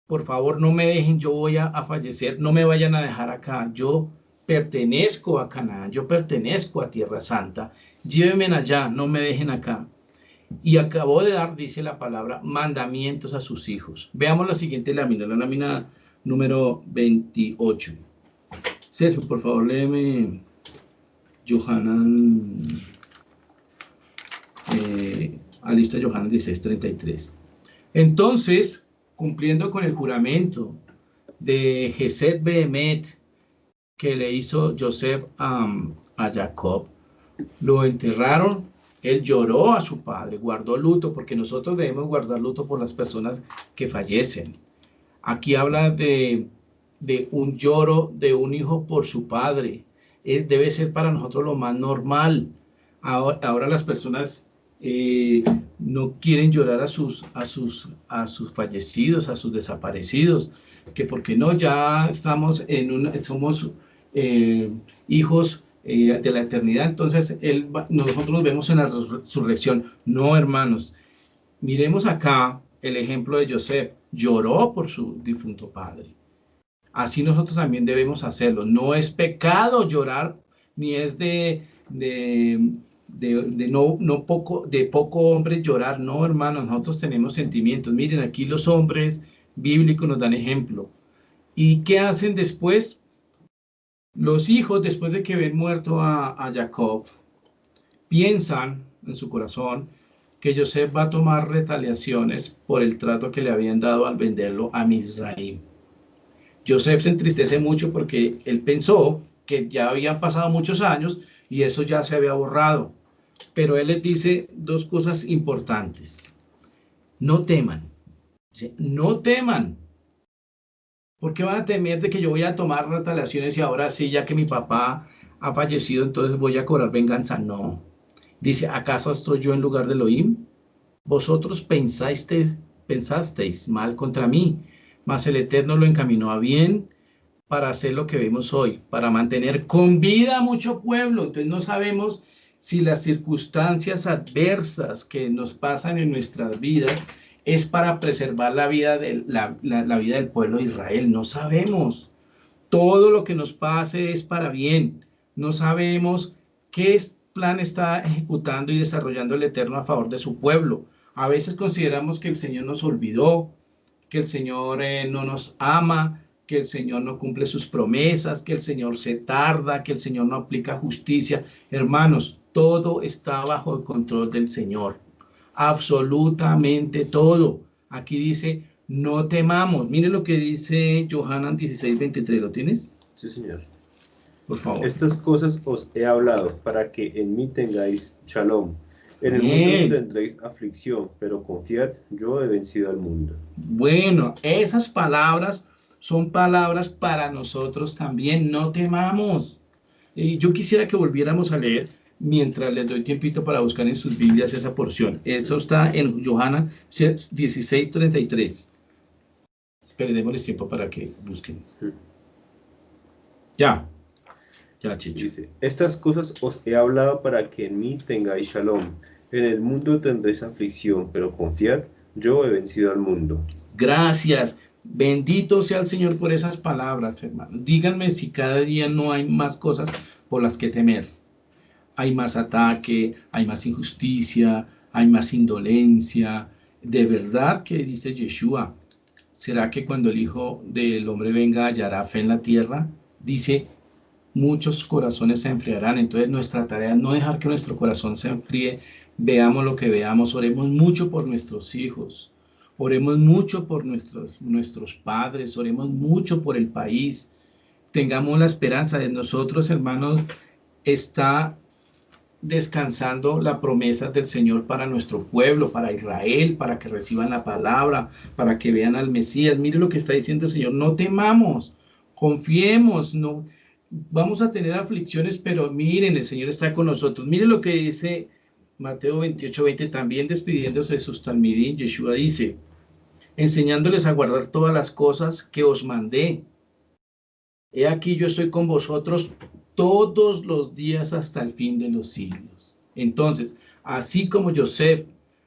C: por favor no me dejen, yo voy a fallecer, no me vayan a dejar acá, yo pertenezco a Canaán, yo pertenezco a Tierra Santa, llévenme allá, no me dejen acá. Y acabó de dar, dice la palabra, mandamientos a sus hijos. Veamos la siguiente lámina, la lámina número 28. Sergio, por favor, léeme Johanan, Alista Johanan 16:33. Entonces, cumpliendo con el juramento de Gesed Behemet que le hizo Joseph a Jacob, lo enterraron. Él lloró a su padre, guardó luto, porque nosotros debemos guardar luto por las personas que fallecen. Aquí habla de un lloro de un hijo por su padre. Debe ser para nosotros lo más normal. Ahora las personas no quieren llorar a sus fallecidos, a sus desaparecidos, que porque no, ya estamos somos hijos de la eternidad, entonces nosotros nos vemos en la resurrección. No, hermanos, miremos acá el ejemplo de Joseph, lloró por su difunto padre. Así nosotros también debemos hacerlo. No es pecado llorar, ni es de poco hombre llorar. No, hermanos, nosotros tenemos sentimientos. Miren, aquí los hombres bíblicos nos dan ejemplo. ¿Y qué hacen después? Los hijos, después de que ven muerto a Jacob, piensan en su corazón que Joseph va a tomar retaliaciones por el trato que le habían dado al venderlo a Misraim. Joseph se entristece mucho porque él pensó que ya habían pasado muchos años y eso ya se había borrado. Pero él les dice dos cosas importantes. No teman. No teman. ¿Por qué van a temer de que yo voy a tomar retaliaciones y ahora sí, ya que mi papá ha fallecido, entonces voy a cobrar venganza? No. Dice, ¿acaso estoy yo en lugar de Elohim? Vosotros pensasteis mal contra mí, mas el Eterno lo encaminó a bien para hacer lo que vemos hoy, para mantener con vida a mucho pueblo. Entonces no sabemos si las circunstancias adversas que nos pasan en nuestras vidas es para preservar la vida del pueblo de Israel. No sabemos. Todo lo que nos pase es para bien. No sabemos qué plan está ejecutando y desarrollando el Eterno a favor de su pueblo. A veces consideramos que el Señor nos olvidó, que el Señor no nos ama, que el Señor no cumple sus promesas, que el Señor se tarda, que el Señor no aplica justicia. Hermanos, todo está bajo el control del Señor. Absolutamente todo. Aquí dice, no temamos. Miren lo que dice Johanan 16:23. ¿Lo tienes?
D: Sí, señor.
C: Por favor.
D: Estas cosas os he hablado para que en mí tengáis shalom. En el
C: Bien.
D: mundo tendréis aflicción, pero confiad, yo he vencido al mundo.
C: Bueno, esas palabras son palabras para nosotros también. No temamos. Yo quisiera que volviéramos a leer, mientras les doy tiempito para buscar en sus Biblias esa porción. Eso está en Johanan 16:33. Pero démosles tiempo para que busquen. Ya, Chicho.
D: Dice, estas cosas os he hablado para que en mí tengáis shalom. En el mundo tendréis aflicción, pero confiad, yo he vencido al mundo.
C: Gracias. Bendito sea el Señor por esas palabras, hermanos. Díganme si cada día no hay más cosas por las que temer. Hay más ataque, hay más injusticia, hay más indolencia. De verdad que dice Yeshua, ¿será que cuando el Hijo del Hombre venga hallará fe en la tierra? Dice, muchos corazones se enfriarán. Entonces nuestra tarea es no dejar que nuestro corazón se enfríe. Veamos lo que veamos, oremos mucho por nuestros hijos, oremos mucho por nuestros padres, oremos mucho por el país. Tengamos la esperanza de nosotros, hermanos, está descansando la promesa del Señor para nuestro pueblo, para Israel, para que reciban la palabra, para que vean al Mesías. Mire lo que está diciendo el Señor, no temamos, confiemos, no. vamos a tener aflicciones, pero miren, el Señor está con nosotros. Miren lo que dice Mateo 28:20, también despidiéndose de sus talmidín, Yeshua dice, enseñándoles a guardar todas las cosas que os mandé. He aquí yo estoy con vosotros todos los días hasta el fin de los siglos. Entonces, así como Yosef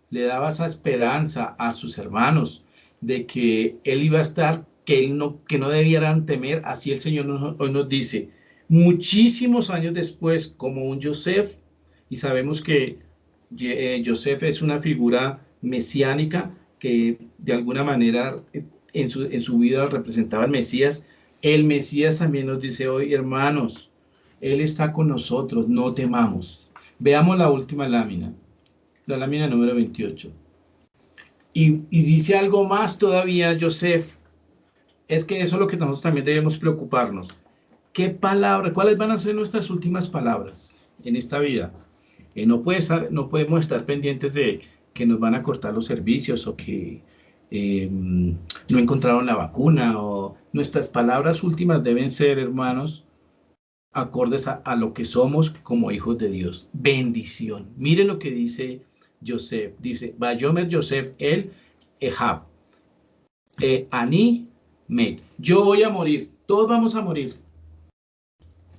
C: le daba esa esperanza a sus hermanos de que él iba a estar, que no debieran temer, así el Señor hoy nos dice, muchísimos años después, como un Yosef, y sabemos que Yosef es una figura mesiánica que de alguna manera en su vida representaba al Mesías. El Mesías también nos dice hoy, hermanos, Él está con nosotros, no temamos. Veamos la última lámina, la lámina número 28. Y dice algo más todavía, Yosef. Es que eso es lo que nosotros también debemos preocuparnos. ¿Qué palabras, cuáles van a ser nuestras últimas palabras en esta vida? No podemos estar pendientes de que nos van a cortar los servicios o que no encontraron la vacuna, o nuestras palabras últimas deben ser, hermanos, acordes a lo que somos como hijos de Dios. Bendición. Mire lo que dice Yosef. Dice, Vayomer Yosef el Ehab. Ani Met. Yo voy a morir. Todos vamos a morir.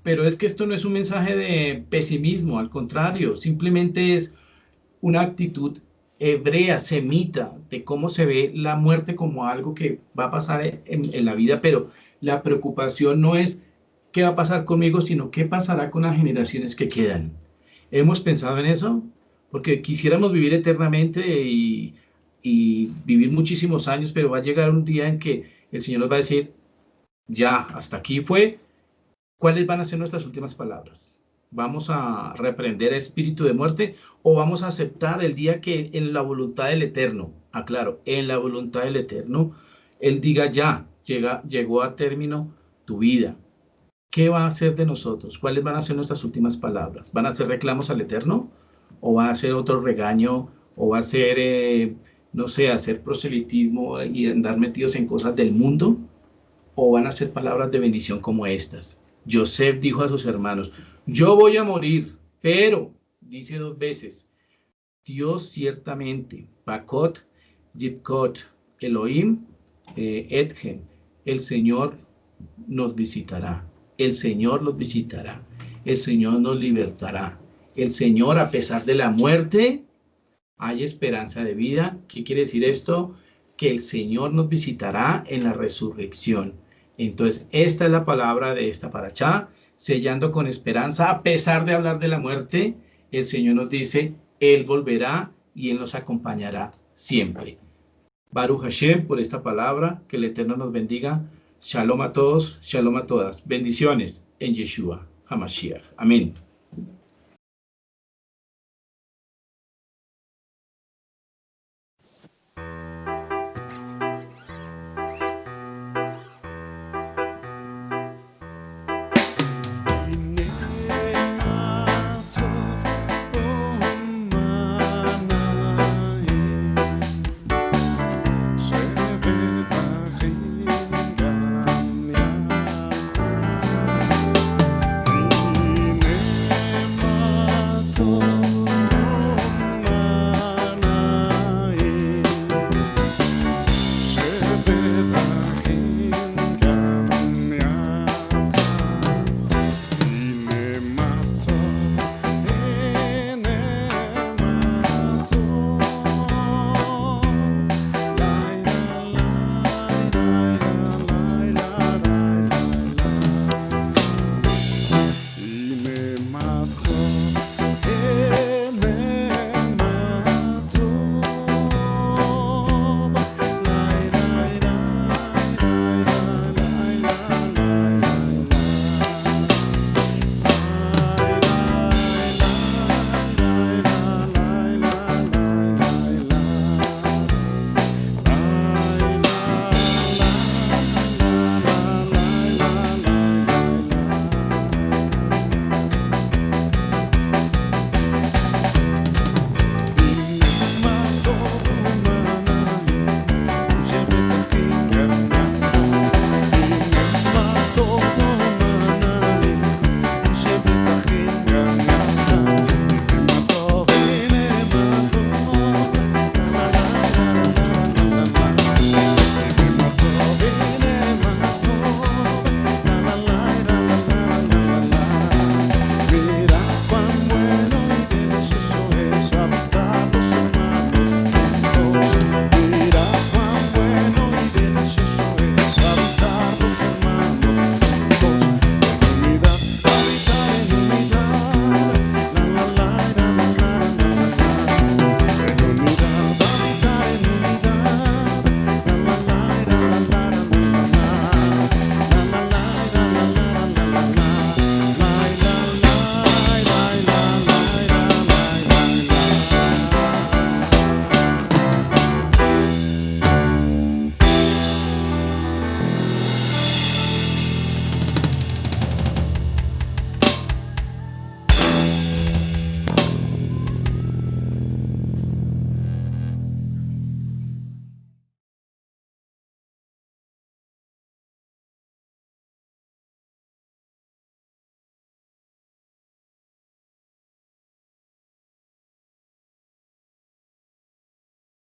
C: Pero es que esto no es un mensaje de pesimismo, al contrario, simplemente es una actitud hebrea, semita, de cómo se ve la muerte como algo que va a pasar en la vida, pero la preocupación no es qué va a pasar conmigo, sino qué pasará con las generaciones que quedan. ¿Hemos pensado en eso? Porque quisiéramos vivir eternamente y vivir muchísimos años, pero va a llegar un día en que el Señor nos va a decir, ya, hasta aquí fue. ¿Cuáles van a ser nuestras últimas palabras? ¿Vamos a reprender el espíritu de muerte o vamos a aceptar el día que en la voluntad del Eterno, aclaro, en la voluntad del Eterno, Él diga ya, llegó a término tu vida? ¿Qué va a hacer de nosotros? ¿Cuáles van a ser nuestras últimas palabras? ¿Van a ser reclamos al Eterno? ¿O va a ser otro regaño? ¿O va a ser, no sé, hacer proselitismo y andar metidos en cosas del mundo? ¿O van a ser palabras de bendición como estas? Yosef dijo a sus hermanos, yo voy a morir, pero, dice 2 veces, Dios ciertamente, Bakot, Yipkot, Elohim, Etgen, el Señor nos visitará, el Señor los visitará, el Señor nos libertará, el Señor, a pesar de la muerte, hay esperanza de vida. ¿Qué quiere decir esto? Que el Señor nos visitará en la resurrección. Entonces, esta es la palabra de esta parachá, sellando con esperanza, a pesar de hablar de la muerte, el Señor nos dice, Él volverá y Él nos acompañará siempre. Baruch Hashem por esta palabra, que el Eterno nos bendiga. Shalom a todos, shalom a todas. Bendiciones en Yeshua HaMashiach. Amén.